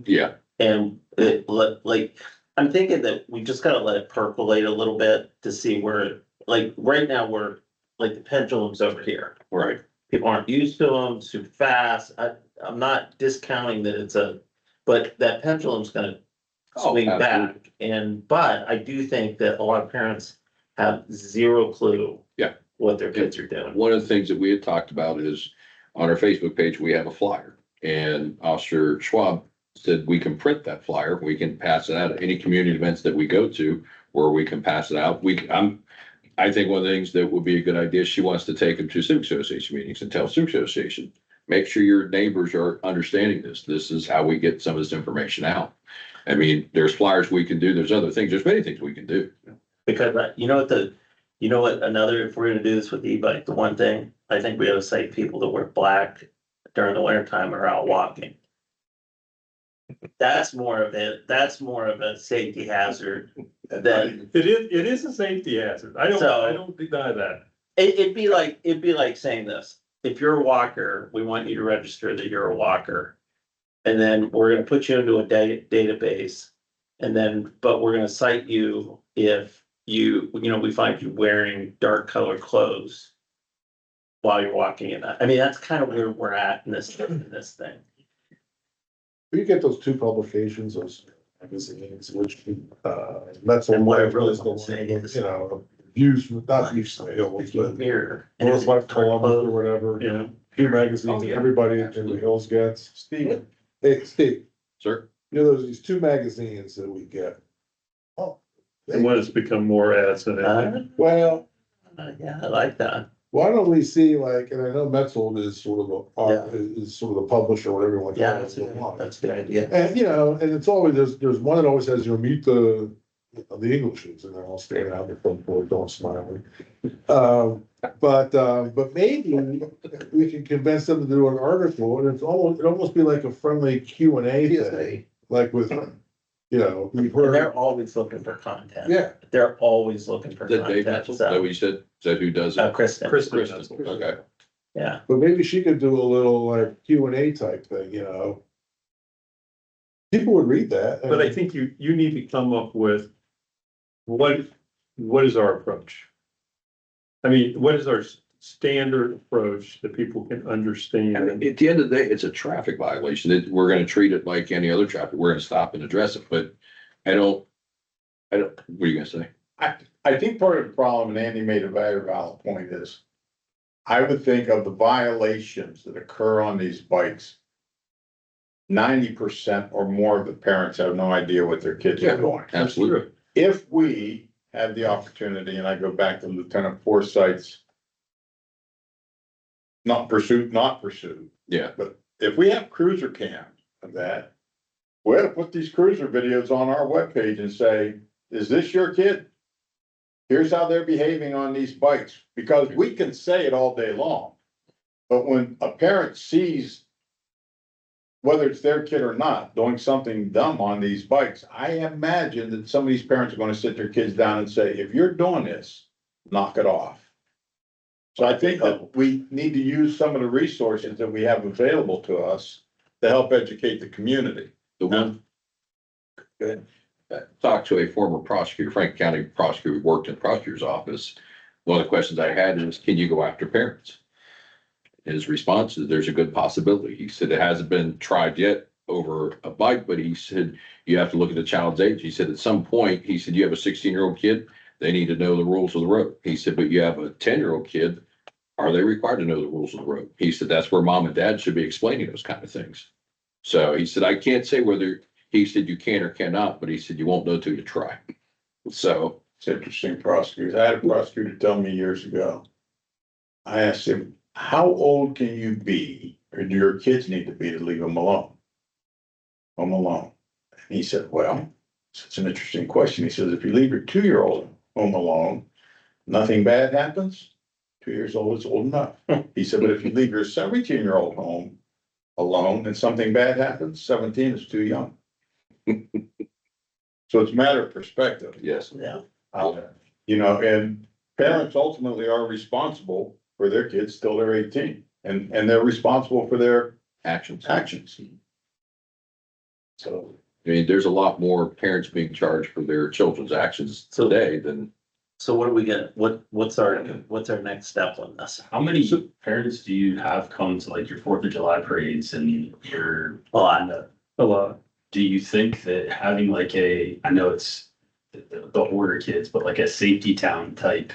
Yeah. And I'm thinking that we just gotta let it percolate a little bit to see where, like, right now, like the pendulums over here. Right. People aren't used to them, super fast. I'm not discounting that but that pendulum's gonna Oh, swing absolutely. back. But I do think that a lot of parents have zero clue. Yeah. What their kids are doing. One of the things that we had talked about is on our Facebook page, we have a flyer, and Officer Schwab said we can print that flyer. We can pass it out at any community events that we go to where we can pass it out. I think one of the things that would be a good idea, she wants to take them to civic association meetings and tell civic association, make sure your neighbors are understanding this. This is how we get some of this information out. I mean, there's flyers we can do. There's other things. There's many things we can do. Because you know what, if we're gonna do this with the e-bike, the one thing, I think we ought to say people that wear black during the winter time are out walking. That's more of a safety hazard than, It is a safety hazard. I don't deny that. it'd be like saying this. If you're a walker, we want you to register that you're a walker. And then we're gonna put you into a database. But we're gonna cite you if we find you wearing dark colored clothes while you're walking in that. I mean, that's kind of where we're at in this thing. You get those two publications, those magazines, which, that's. And what I really is the want to say one, is- you know, views, not views sales, but. Mirror. And North it's Life dark Columbus or clothes. whatever, Yeah. few magazines, Oh, yeah. everybody in the hills gets. Steve, Hey, Steve, Sir? you know, there's these two magazines that we get. Oh. And one has become more ads than anything. Well, Yeah, I like that. why don't we see like, and I know Metzold is sort of Yeah. is sort of the publisher, whatever you want to Yeah, call it. that's a good idea. And, you know, and it's always, there's one that always says, you know, meet the Englishes, and they're all standing out in the front board, don't smile. But maybe we can convince them to do an article, and it'd almost be like a friendly Q and A thing, like with, you know, we've And they're heard, always looking for content. yeah. They're always looking for Is that Dave content. Metzel? Is that what you said? Is that who does it? Kristen. Kristen. Okay. Yeah. But maybe she could do a little like Q and A type thing, you know? People would read that. But I think you need to come up with what is our approach? I mean, what is our standard approach that people can I mean, understand? at the end of the day, it's a traffic violation. We're gonna treat it like any other traffic. We're gonna stop and address it, but I don't, what are you gonna say? I think part of the problem, and Andy made a very valid point, is I would think of the violations that occur on these bikes. 90% or more of the parents have no idea what their kids are doing. Absolutely. If we have the opportunity, and I go back to Lieutenant Forsyth's not pursuit, Yeah. but if we have cruiser cams of that, we ought to put these cruiser videos on our webpage and say, is this your kid? Here's how they're behaving on these bikes, because we can say it all day long. But when a parent sees, whether it's their kid or not, doing something dumb on these bikes, I imagine that some of these parents are gonna sit their kids down and say, if you're doing this, knock it off. So I think that we need to use some of the resources that we have available to us to help educate the community. The one. Good. Talked to a former prosecutor, Franklin County prosecutor, who worked in the prosecutor's office. One of the questions I had is, can you go after parents? His response is, there's a good possibility. He said it hasn't been tried yet over a bike, but he said, you have to look at the child's age. He said, at some point, he said, you have a 16-year-old kid, they need to know the rules of the road. He said, but you have a 10-year-old kid, are they required to know the rules of the road? He said, that's where mom and dad should be explaining those kind of things. So he said, I can't say whether, he said, you can or cannot, but he said, you won't know till you try. So. It's interesting, prosecutors. I had a prosecutor tell me years ago. I asked him, how old can you be, or do your kids need to be to leave them alone? Home alone. And he said, well, it's an interesting question. He says, if you leave your 2-year-old home alone, nothing bad happens. 2 years old is old enough. He said, but if you leave your 17-year-old home alone and something bad happens, 17 is too young. So it's a matter of perspective. Yes. Yeah. You know, and parents ultimately are responsible for their kids till they're 18, and they're responsible for their Actions. actions. So, I mean, there's a lot more parents being charged for their children's actions today than So what do we get? What's our next step on this? How many parents do you have come to like your Fourth of July parades and your, A lot. A lot. do you think that having like I know it's the older kids, but like a safety town type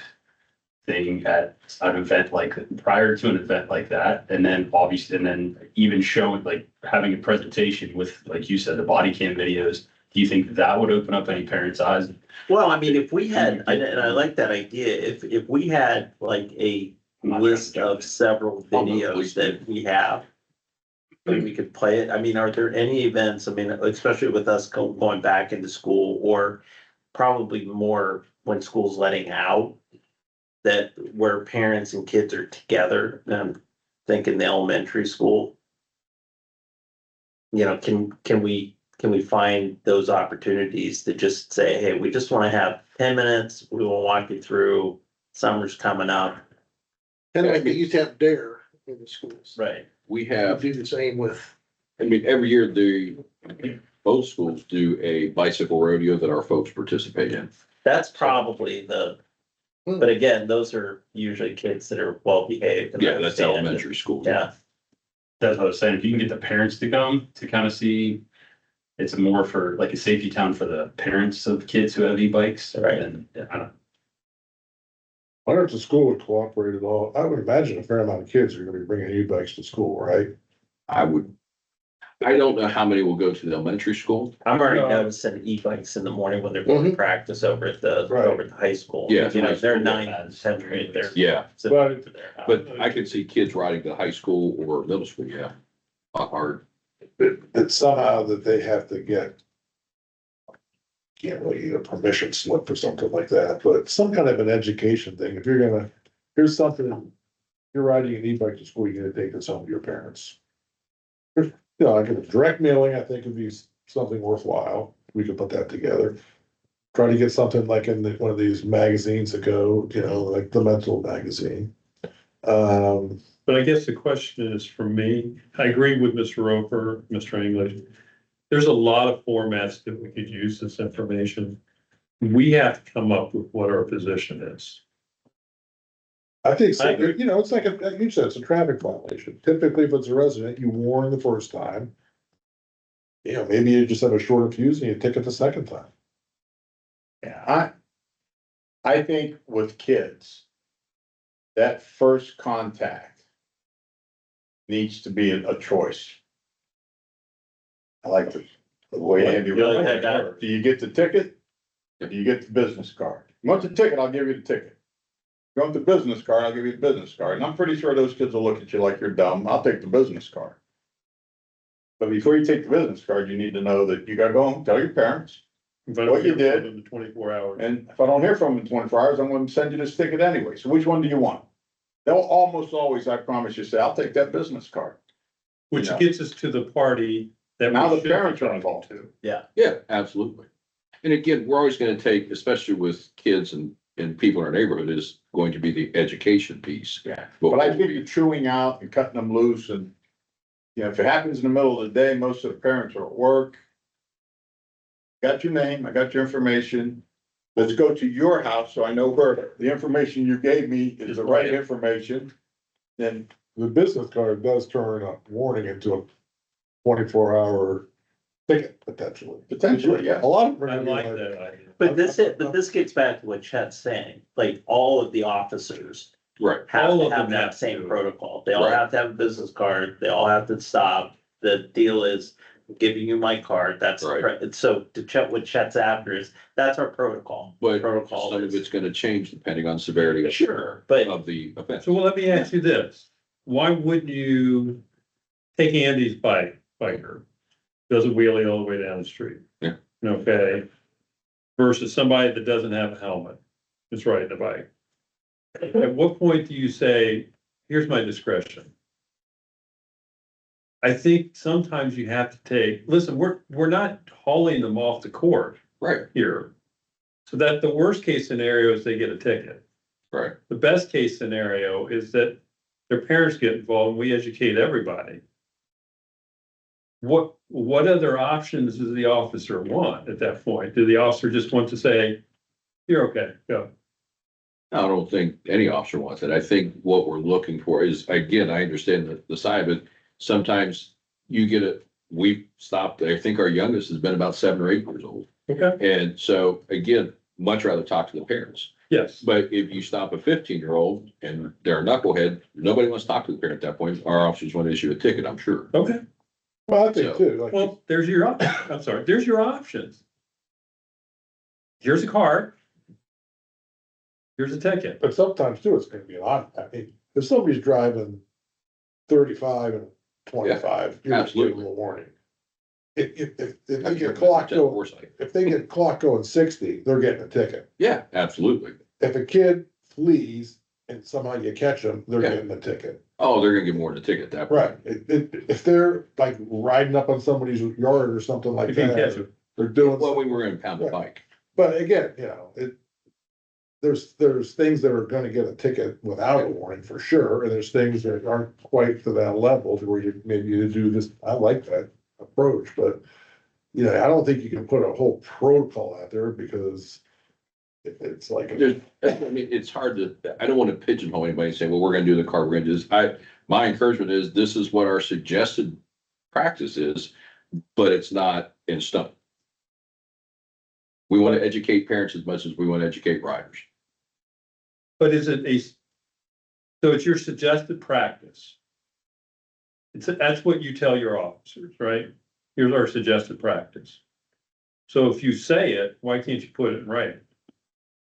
thing at an event like, prior to an event like that, and then obviously, and then even showing, like, having a presentation with, like you said, the body cam videos, do you think that would open up any parents' eyes? Well, I mean, if we had, and I like that idea, if we had like a list of several videos that we have. And we could play it. I mean, are there any events, I mean, especially with us going back into school, or probably more when school's letting out? That where parents and kids are together, thinking the elementary school. You know, can we find those opportunities to just say, hey, we just wanna have 10 minutes, we will walk you through, summer's coming up. And like they used to have DARE in the schools. Right. We We have, do the same with, I mean, every year both schools do a bicycle rodeo that our folks participate in. That's probably but again, those are usually kids that are well behaved. and Yeah, that's understand it. elementary school. Yeah, That's what I was saying, if you can get the parents to come to kind of see, it's more for like a safety town for the parents of kids who have e-bikes. Right. And I don't, I wonder if the school would cooperate at all. I would imagine a fair amount of kids are gonna be bringing e-bikes to school, right? I don't know how many will go to the elementary school. I'm already No. noticing e-bikes in the morning when they're going to practice over at Right. over at the high school. Yeah. You know, they're 9th, 10th grade, they're. Yeah, sitting But- over there. but I could see kids riding to high school or middle school, yeah. Not hard. That somehow that they have to get. Can't really get a permission slip or something like that, but some kind of an education thing. If you're gonna, here's something. You're riding an e-bike to school, you're gonna take this home to your parents. You know, like a direct mailing, I think would be something worthwhile. We could put that together. Try to get something like in one of these magazines that go, you know, like the mental magazine. But I guess the question is for me, I agree with Mr. Roper, Mr. English. There's a lot of formats that we could use this information. We have to come up with what our position is. I think, so, I agree. you know, it's like, like you said, it's a traffic violation. Typically, if it's a resident, you warn the first time. You know, maybe you just have a shorter fuse and you ticket the second time. Yeah, I think with kids, that first contact needs to be a choice. I like the way Andy. You like wrote that, it. Do you get the ticket? Or do you get the business card? You want the ticket, I'll give you the ticket. You want the business card, I'll give you the business card. And I'm pretty sure those kids will look at you like you're dumb. I'll take the business card. But before you take the business card, you need to know that you gotta go home, tell your parents. If I What don't you hear did. from them in 24 hours. And if I don't hear from them in 24 hours, I'm gonna send you this ticket anyway. So which one do you want? They'll almost always, I promise you, say, I'll take that business card. Which Yeah. gets us to the party that. Now we the should be parents are talking involved. to. Yeah, absolutely. And again, we're always gonna take, especially with kids and people in our neighborhood, is going to be the education piece. Yeah. But I think you're chewing out and cutting them loose and, you know, if it happens in the middle of the day, most of the parents are at work. Got your name, I got your information. Let's go to your house so I know where the information you gave me is the right information. Then, The business card does turn a warning into a 24-hour ticket potentially. potentially, yeah. A lot of them. I are gonna be like that idea. But this gets back to what Chet's saying, like all of the officers Right. have All to of them have that have same to. protocol. They all Right. have to have a business card, they all have to stop. The deal is giving you my card, that's, Right. so to Chet, what Chet's after is, that's our protocol. But Protocol some of is- it's gonna change depending on severity Sure, but of the offense. So well, let me ask you this, why wouldn't you take Andy's biker, does a wheelie all the way down the street? Yeah. Okay, versus somebody that doesn't have a helmet, is riding the bike. At what point do you say, here's my discretion? I think sometimes you have to take, listen, we're not hauling them off the court Right, here. So that the worst case scenario is they get a ticket. right. The best case scenario is that their parents get involved and we educate everybody. What other options does the officer want at that point? Do the officer just want to say, you're okay, go? I don't think any officer wants it. I think what we're looking for is, again, I understand the side, but sometimes you get it, we've stopped, I think our youngest has been about 7 or 8 years old. Okay, And so, again, much rather talk to the parents. yes. But if you stop a 15-year-old and they're a knucklehead, nobody wants to talk to the parent at that point. Our officers want to issue a ticket, I'm sure. Okay, Well, I think So, too, like, well, there's your, I'm sorry, there's your options. Here's a card. Here's a ticket. but sometimes too, it's gonna be an odd, I mean, if somebody's driving 35 and 25, you're gonna give them Absolutely. a warning. If they get clocked going, Foresight. if they get clocked going 60, they're getting a ticket. Yeah, absolutely. If a kid flees and somehow you catch them, they're Yeah. getting a ticket. Oh, they're gonna get more than a ticket at that point. Right, if they're like riding up on somebody's yard or something like If you catch that, them. they're doing. Well, we were gonna pound the bike. But again, you know, there's things that are gonna get a ticket without a warning for sure, and there's things that aren't quite to that level to where you do this, I like that approach, but. You know, I don't think you can put a whole protocol out there because it's like. There's, I mean, it's hard to, I don't want to pigeonhole anybody and say, well, we're gonna do the car, we're gonna do this. My encouragement is, this is what our suggested practice is, but it's not in stone. We want to educate parents as much as we want to educate riders. But is it so it's your suggested practice? That's what you tell your officers, right? Here's our suggested practice. So if you say it, why can't you put it in writing?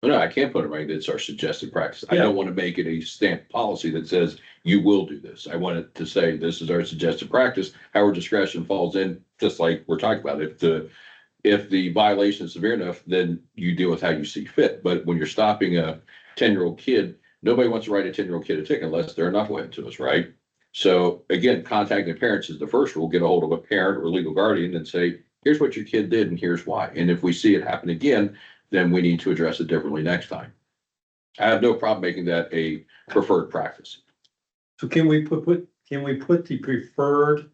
No, I can't put it right. It's our suggested practice. I Yeah. don't want to make it a stamped policy that says you will do this. I want it to say this is our suggested practice. Our discretion falls in, just like we're talking about. If the violation is severe enough, then you deal with how you see fit. But when you're stopping a 10-year-old kid, nobody wants to write a 10-year-old kid a ticket unless they're a knucklehead to us, right? So again, contacting parents is the first rule. Get a hold of a parent or legal guardian and say, here's what your kid did and here's why. And if we see it happen again, then we need to address it differently next time. I have no problem making that a preferred practice. So can we put the preferred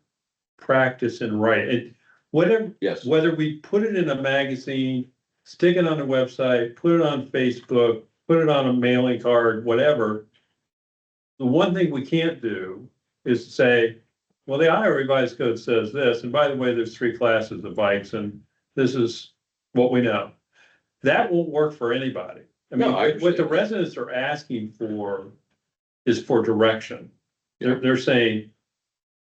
practice in writing? Whatever, Yes, whether we put it in a magazine, stick it on a website, put it on Facebook, put it on a mailing card, whatever. The one thing we can't do is say, well, the Iowa Revised Code says this, and by the way, there's 3 classes of bikes, and this is what we know. That won't work for anybody. I mean, No, I what the understand. residents are asking for is for direction. They're saying,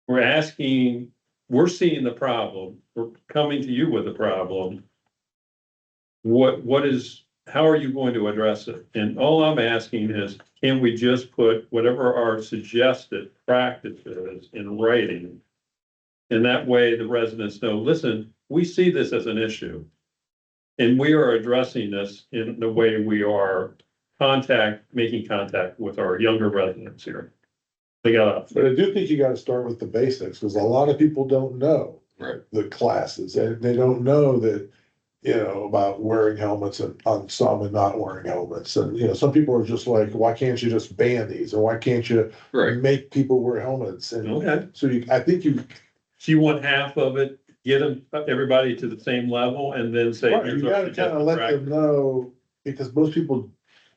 we're seeing the problem, we're coming to you with the problem. How are you going to address it? And all I'm asking is, can we just put whatever our suggested practice is in writing? And that way the residents know, listen, we see this as an issue. And we are addressing this in the way we are making contact with our younger residents here. But I do think you gotta start with the basics, because a lot of people don't know. Right. The classes, and they don't know that, you know, about wearing helmets and on some and not wearing helmets. And, you know, some people are just like, why can't you just ban these? Or why can't you right. make people wear helmets? And Okay, so I think you. so you want half of it, get everybody to the same level and then say. Right, here's you our gotta kind suggested of let practice. them know, because most people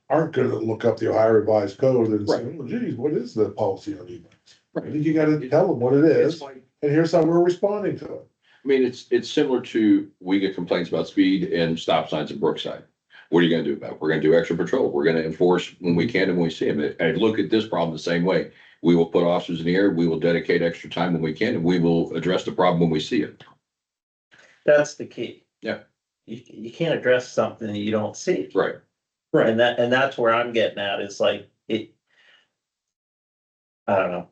aren't gonna look up the Ohio Revised Code and say, Right. oh geez, what is the policy on e-bikes? I Right. think you gotta tell them what it It's is, like, and here's how we're responding to it. I mean, it's similar to, we get complaints about speed and stop signs in Brookside. What are you gonna do about it? We're gonna do extra patrol. We're gonna enforce when we can and when we see them. I look at this problem the same way. We will put officers in the air. We will dedicate extra time when we can, and we will address the problem when we see it. That's the key. Yeah. You can't address something that you don't see. Right. Right. And that's where I'm getting at, is like, I don't know,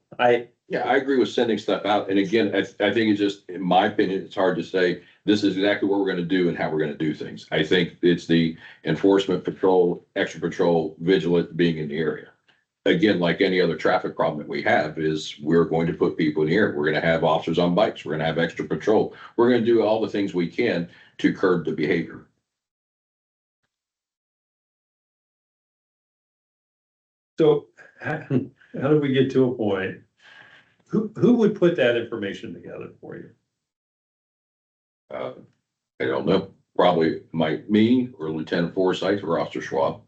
Yeah, I agree with sending stuff out. And again, I think it's just, in my opinion, it's hard to say, this is exactly what we're gonna do and how we're gonna do things. I think it's the enforcement, patrol, extra patrol, vigilant being in the area. Again, like any other traffic problem that we have, is we're going to put people in the air. We're gonna have officers on bikes. We're gonna have extra patrol. We're gonna do all the things we can to curb the behavior. So how do we get to a point? Who would put that information together for you? I don't know, probably me or Lieutenant Forsyth or Officer Schwab.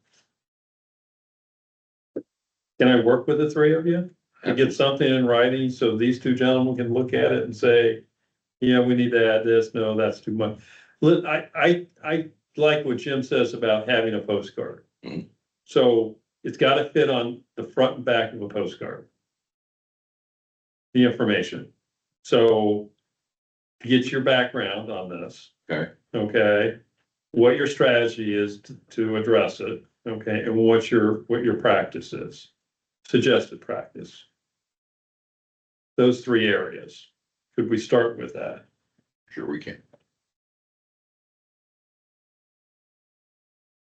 Can I work with the three of you to get something in writing so these two gentlemen can look at it and say, yeah, we need to add this. No, that's too much. Look, I like what Jim says about having a postcard. Mhm. So it's gotta fit on the front and back of a postcard. The information. So get your background on this. Okay. Okay, what your strategy is to address it, okay, and what your practice is, suggested practice. Those three areas. Could we start with that? Sure we can.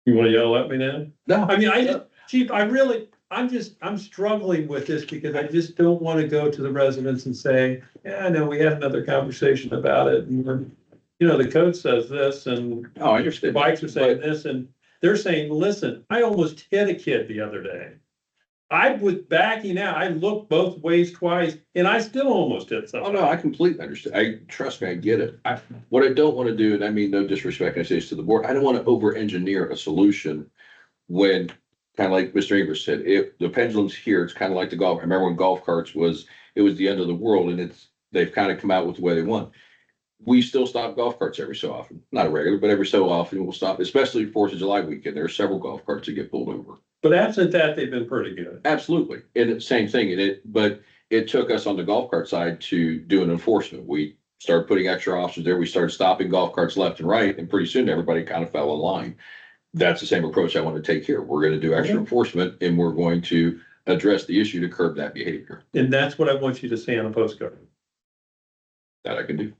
You wanna yell at me now? No, I mean, Chief, I'm struggling with this because I just don't wanna go to the residents and say, yeah, I know, we had another conversation about it. And, you know, the code says this and oh, I the understand. bikes are saying this and they're saying, listen, I almost hit a kid the other day. I was backing out. I looked both ways twice and I still almost hit Oh, something. no, I completely understand. Trust me, I get it. What I don't want to do, and I mean no disrespect, I say this to the board, I don't want to over-engineer a solution when, kind of like Mr. Ingber said, if the pendulum's here, it's kind of like the golf. I remember when golf carts it was the end of the world and they've kind of come out with the way they want. We still stop golf carts every so often, not a regular, but every so often we'll stop, especially Fourth of July weekend. There are several golf carts that get pulled over. But absent that, they've been pretty good. Absolutely. And it's same thing. But it took us on the golf cart side to do an enforcement. We started putting extra officers there. We started stopping golf carts left and right, and pretty soon everybody kind of fell in line. That's the same approach I want to take here. We're going to do extra enforcement and we're going to address the issue to curb that behavior. And that's what I want you to say on a postcard. That I can do.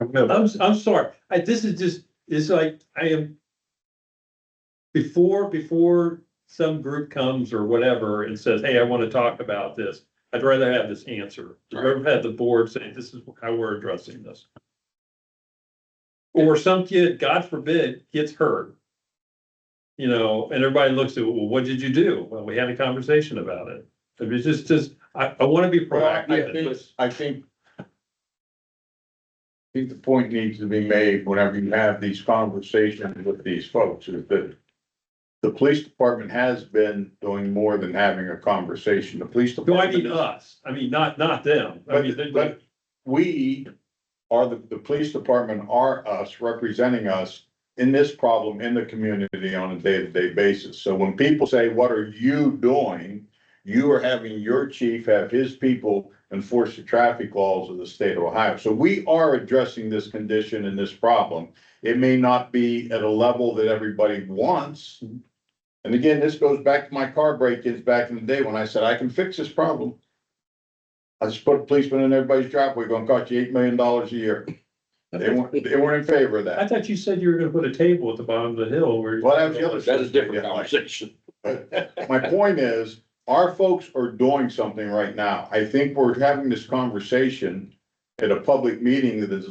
I'm sorry. This is just, it's like, I am. Before some group comes or whatever and says, hey, I want to talk about this, I'd rather have this answer. I'd rather have the board say, this is how we're addressing this. Or some kid, God forbid, gets hurt. You know, and everybody looks at, well, what did you do? Well, we had a conversation about it. It's just, I want to be proactive. I think the point needs to be made whenever you have these conversations with these folks is that the police department has been doing more than having a conversation. The police No, department. I mean us. I mean, not them. I mean, But we are the police department are us representing us in this problem in the community on a day-to-day basis. So when people say, what are you doing? You are having your chief have his people enforce the traffic laws of the state of Ohio. So we are addressing this condition and this problem. It may not be at a level that everybody wants. And again, this goes back to my car break-ins back in the day when I said, I can fix this problem. I just put a policeman in everybody's driveway, gonna cost you $8 million a year. They weren't in favor of I that. thought you said you were gonna put a table at the bottom of the hill where. Well, that was the other. That is a different Yeah, like- conversation. My point is, our folks are doing something right now. I think we're having this conversation at a public meeting that is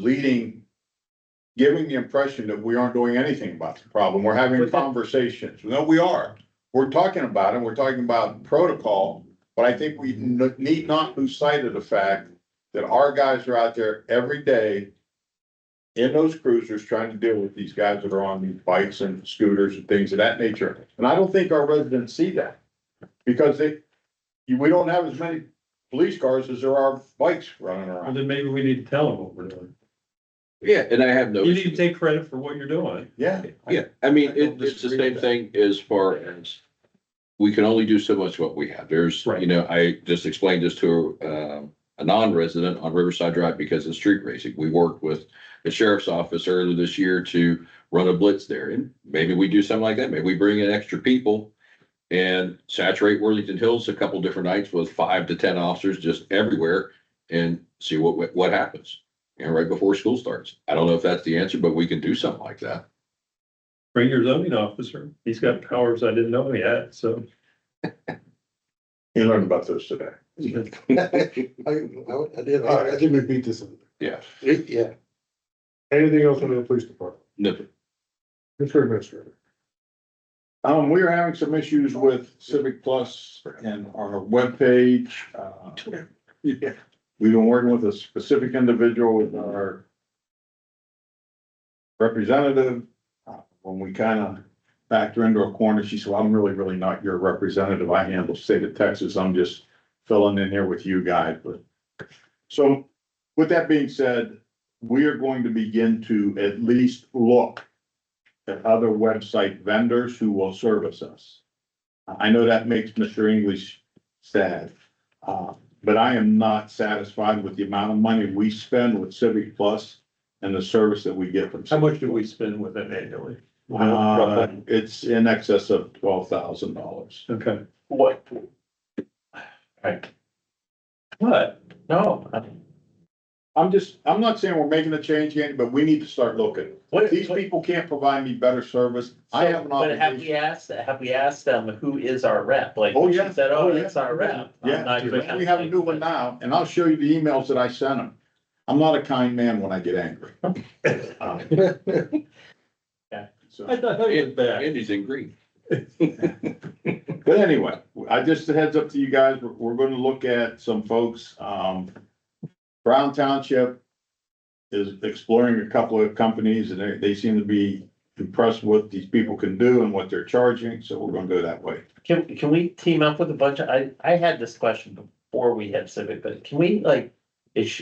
giving the impression that we aren't doing anything about the problem. We're having conversations. No, we are. We're talking about it. We're talking about protocol, but I think we need not lose sight of the fact that our guys are out there every day in those cruisers trying to deal with these guys that are on these bikes and scooters and things of that nature. And I don't think our residents see that because we don't have as many police cars as there are bikes running Well, around. then maybe we need to tell them what we're doing. Yeah, and I have no. You need to take credit for what you're doing. Yeah. Yeah, I mean, I don't it's the disagree same with thing as far as we can only do so much what we have. There's, Right. you know, I just explained this to a non-resident on Riverside Drive because of street racing. We worked with the sheriff's office earlier this year to run a blitz there. And maybe we do something like that. Maybe we bring in extra people and saturate Worthington Hills a couple different nights with 5 to 10 officers just everywhere and see what happens. And right before school starts. I don't know if that's the answer, but we can do something like that. Bring your zoning officer. He's got powers I didn't know he had, so. You learned about this today. I did. All right, I think we beat this. Yeah. Yeah. Anything else in the police department? No, Mr. Administrator. We are having some issues with Civic Plus and our webpage. Yeah, we've been working with a specific individual with our representative. When we kind of backed her into a corner. She said, well, I'm really not your representative. I handle state of Texas. I'm just filling in here with you guys, but. So with that being said, we are going to begin to at least look at other website vendors who will service us. I know that makes Mr. English sad, but I am not satisfied with the amount of money we spend with Civic Plus and the service that we get from. How much do we spend with it annually? It's in excess of $12,000. Okay. What? What? No. I'm not saying we're making a change, Andy, but we need to start looking. What, These people can't provide me better service. I have an But obligation. have we asked them who is our rep? Like, Oh, she yeah. said, Oh, oh, yeah. it's our rep. I'm Yeah, not gonna- we have a new one now, and I'll show you the emails that I sent them. I'm not a kind man when I get angry. So, I thought it was bad. Andy's in green. but anyway, I just a heads up to you guys, we're gonna look at some folks, Brown Township is exploring a couple of companies, and they seem to be impressed with what these people can do and what they're charging, so we're gonna go that way. Can we team up with a bunch of, I had this question before we had Civic, but can we like,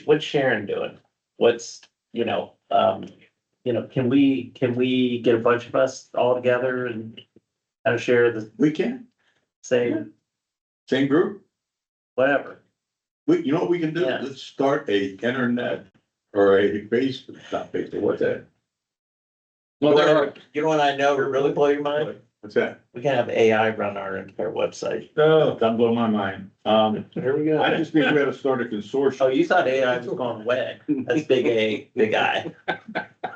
what's Sharon doing? What's, can we get a bunch of us all together and kind of share the We can, same, same group. whatever? You know what we can do? Yeah. Let's start a internet or a Facebook, not Facebook, what's that? Well, there are, You know what I know would really blow your mind? what's that? We can have AI run our entire website. No. Don't blow my mind. Here we I just think we had to start a Oh, consortium. you thought AI was going away. That's big A, big I.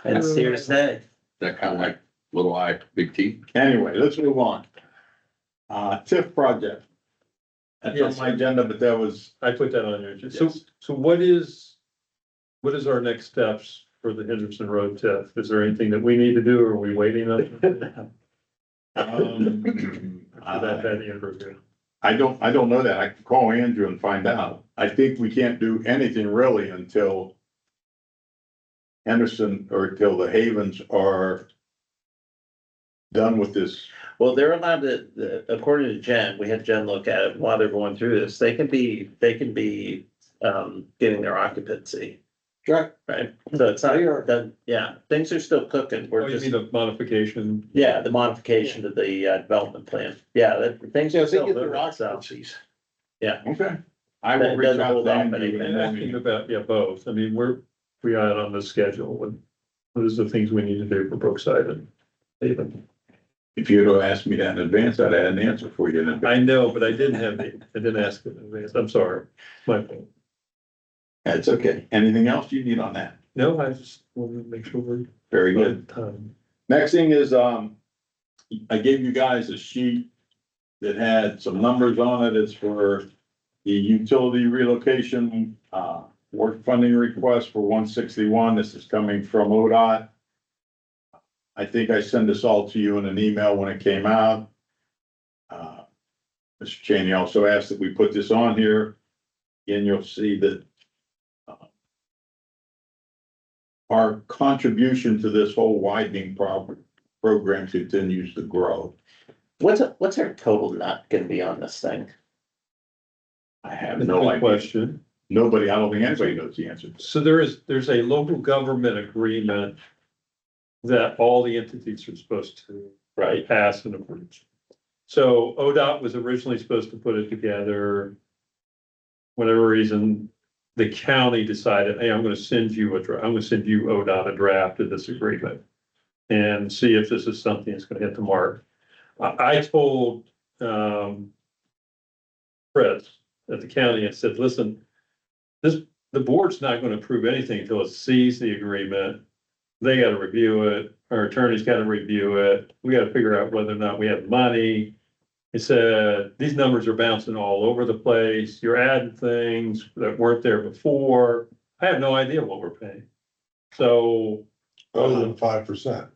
And it's here to stay. That kind of like little eye, big T. Anyway, let's move on. TIF project. That's on Yes. my agenda, but that was, I put that on your, so, Yes. so what is our next steps for the Henderson Road TIF? Is there anything that we need to do, or are we waiting on? That interview. I don't know that. I can call Andrew and find out. I think we can't do anything really until Henderson or till the Havens are done with this. Well, they're allowed to, according to Jen, we had Jen look at it while they're going through this, they can be, getting their occupancy, Right, right? So it's not, They are. yeah, things are still cooking. Oh, We're you just, mean a modification? yeah, the modification to the, development plan. Yeah, things yeah, are if they still get their moving, so. occupancies. Okay. I will That reach doesn't out hold to off Andrew. anything. and Asking then- about, yeah, both. I mean, we are on the schedule. What is the things we need to do for Brookside and Haven? If you'd have asked me that in advance, I'd had an answer for you in advance. I know, but I didn't ask it in advance. I'm sorry. My fault. That's okay. Anything else you need on that? No, I just wanted to make sure we're Very good. on time. Next thing is, I gave you guys a sheet that had some numbers on it. It's for the utility relocation, work funding request for 161. This is coming from ODOT. I think I sent this all to you in an email when it came out. Mr. Cheney also asked that we put this on here. And you'll see that our contribution to this whole widening program continues to grow. What's our total not gonna be on this thing? I have Good no idea. question. Nobody, I don't think anybody knows the answer. So there's a local government agreement that all the entities are supposed to pass and approve. So ODOT was originally supposed to put it together. Whatever reason, the county decided, hey, I'm gonna send you ODOT a draft of this agreement. And see if this is something that's gonna hit the mark. I told, Chris at the county, I said, listen, the board's not gonna approve anything until it sees the agreement. They gotta review it, our attorney's gotta review it, we gotta figure out whether or not we have money. It said, these numbers are bouncing all over the place, you're adding things that weren't there before, I have no idea what we're paying. So, Other than 5%,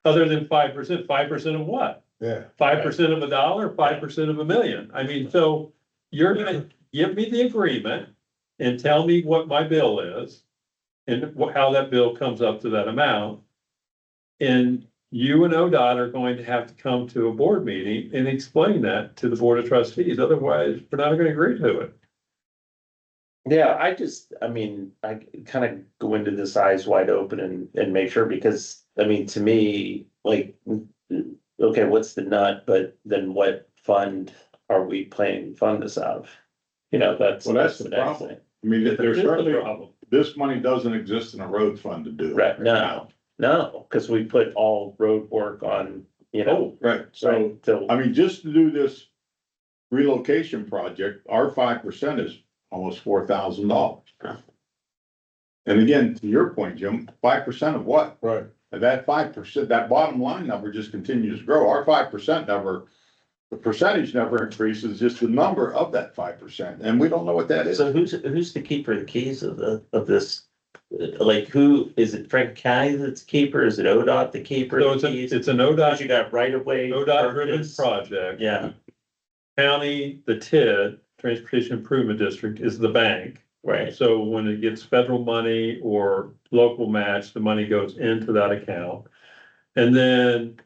other than 5% of what? yeah. 5% of $1, 5% of $1 million. I mean, so you're gonna give me the agreement and tell me what my bill is and how that bill comes up to that amount. And you and ODOT are going to have to come to a board meeting and explain that to the Board of Trustees, otherwise we're not gonna agree to it. Yeah, I mean, I kind of go into this eyes wide open and make sure, because, I mean, to me, like, okay, what's the nut, but then what fund are we planning to fund this out of? You know, that's Well, that's the next problem. thing. I mean, Here's there's the certainly, problem. this money doesn't exist in a road fund to do. it Right, no. now. No, because we put all road work on, you know, Right, so, right, till, I mean, just to do this relocation project, our 5% is almost $4,000. And again, to your point, Jim, 5% of what? Right. And that 5%, that bottom line number just continues to grow. Our 5% never, the percentage never increases, just the number of that 5%, and we don't know what that is. so who's the keeper of the keys of this? Like, who, is it Frank County that's keeper, is it ODOT the keeper So of the keys? it's an Because you ODOT, got right of way. ODOT driven purchase. project. Yeah, County, the TID, Transportation Improvement District, is the bank. right, So when it gets federal money or local match, the money goes into that account. And then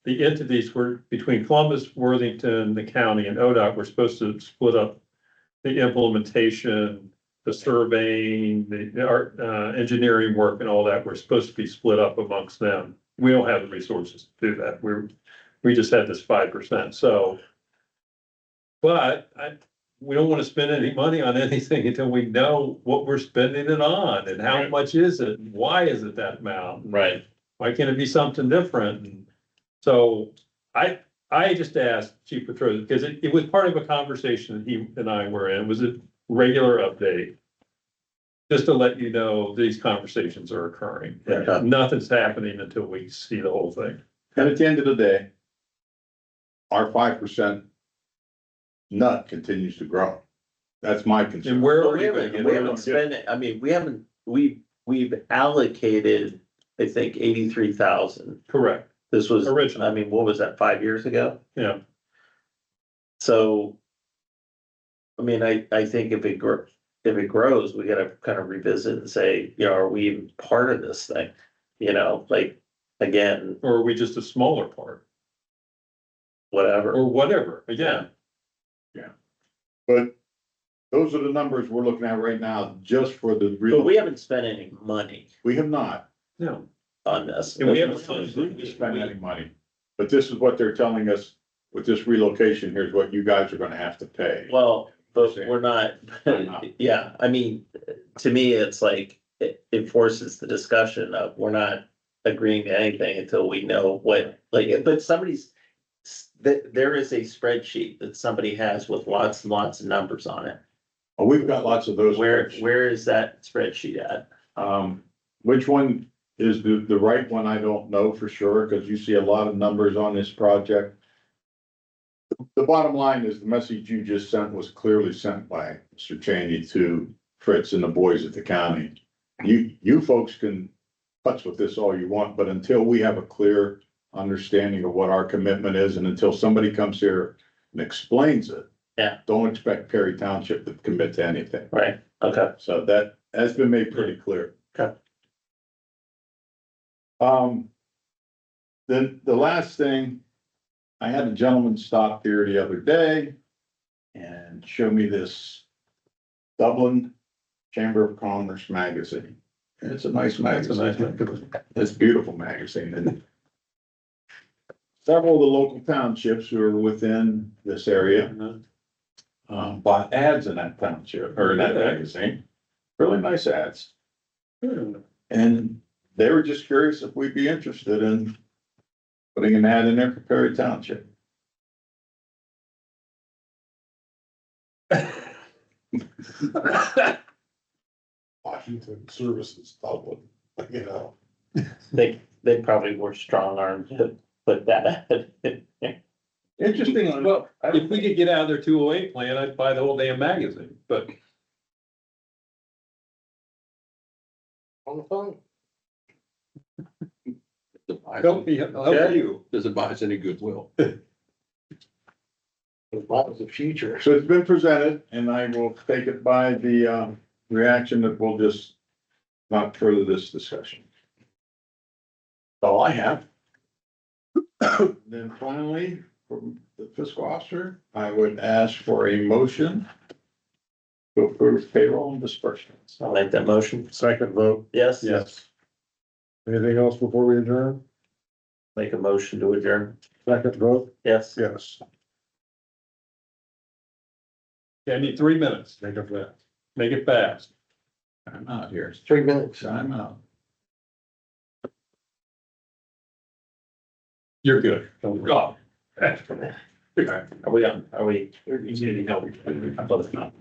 the entities were between Columbus, Worthington, the county and ODOT were supposed to split up the implementation, the surveying, the art, engineering work and all that were supposed to be split up amongst them. We don't have the resources to do that. We just had this 5%, so. But we don't want to spend any money on anything until we know what we're spending it on and how Right. much is it? Why is it that amount? right. Why can't it be something different? And so I just asked Chief Petros, because it was part of a conversation that he and I were in, it was a regular update. Just to let you know, these conversations are occurring. Yeah. Nothing's happening until we see the whole thing. And at the end of the day, our 5% nut continues to grow. That's my concern. And where But are we you gonna haven't, get we it? haven't spent it, I mean, we've allocated, I think, 83,000. Correct, This was, Original. I mean, what was that, 5 years ago? yeah. So. I mean, I think if it grows, we gotta kind of revisit and say, you know, are we even part of this thing? You know, like, again, Or are we just a smaller part whatever, or whatever, again. But those are the numbers we're looking at right now, just for the but real, we haven't spent any money we have not. No, on this. And we haven't Spent any money, but this is what they're telling us with this relocation, here's what you guys are gonna have to pay. Well, but we're not, We're not. yeah, I mean, to me, it's like, it forces the discussion of, we're not agreeing to anything until we know what, like, but there is a spreadsheet that somebody has with lots and lots of numbers on it. Oh, we've got lots of those. Where is that spreadsheet at? Which one is the right one? I don't know for sure, because you see a lot of numbers on this project. The bottom line is the message you just sent was clearly sent by Mr. Cheney to Fritz and the boys at the county. You folks can putz with this all you want, but until we have a clear understanding of what our commitment is, and until somebody comes here and explains it. Yeah. Don't expect Perry Township to commit to anything. Right, okay, So that has been made pretty clear. Okay. Then the last thing, I had a gentleman stop here the other day and show me this Dublin Chamber of Commerce magazine. And it's a nice that's a nice magazine. one. It's a beautiful magazine, and several of the local townships who are within this area bought ads in that township, or in that magazine. Really nice ads. And they were just curious if we'd be interested in putting an ad in there for Perry Township. Washington Services, Dublin, you know. they probably were strong armed to put that in. Interesting. Well, if we could get out of their 208 plan, I'd buy the whole damn magazine, but On the phone. help me, help you. Does it buy us any goodwill? That was the future. So it's been presented, and I will take it by the reaction that we'll just not further this discussion. That's all I have. Then finally, from the fiscal officer, I would ask for a motion to approve payroll and disbursements. I'll make that motion. Second vote, Yes? Yes. anything else before we adjourn? Make a motion to adjourn. Second vote, Yes? yes, I need 3 minutes. make it that. Make it fast. I'm out here. 3 minutes. I'm out. You're good. Don't worry. Are we on, are we? You need any help? I thought it's not.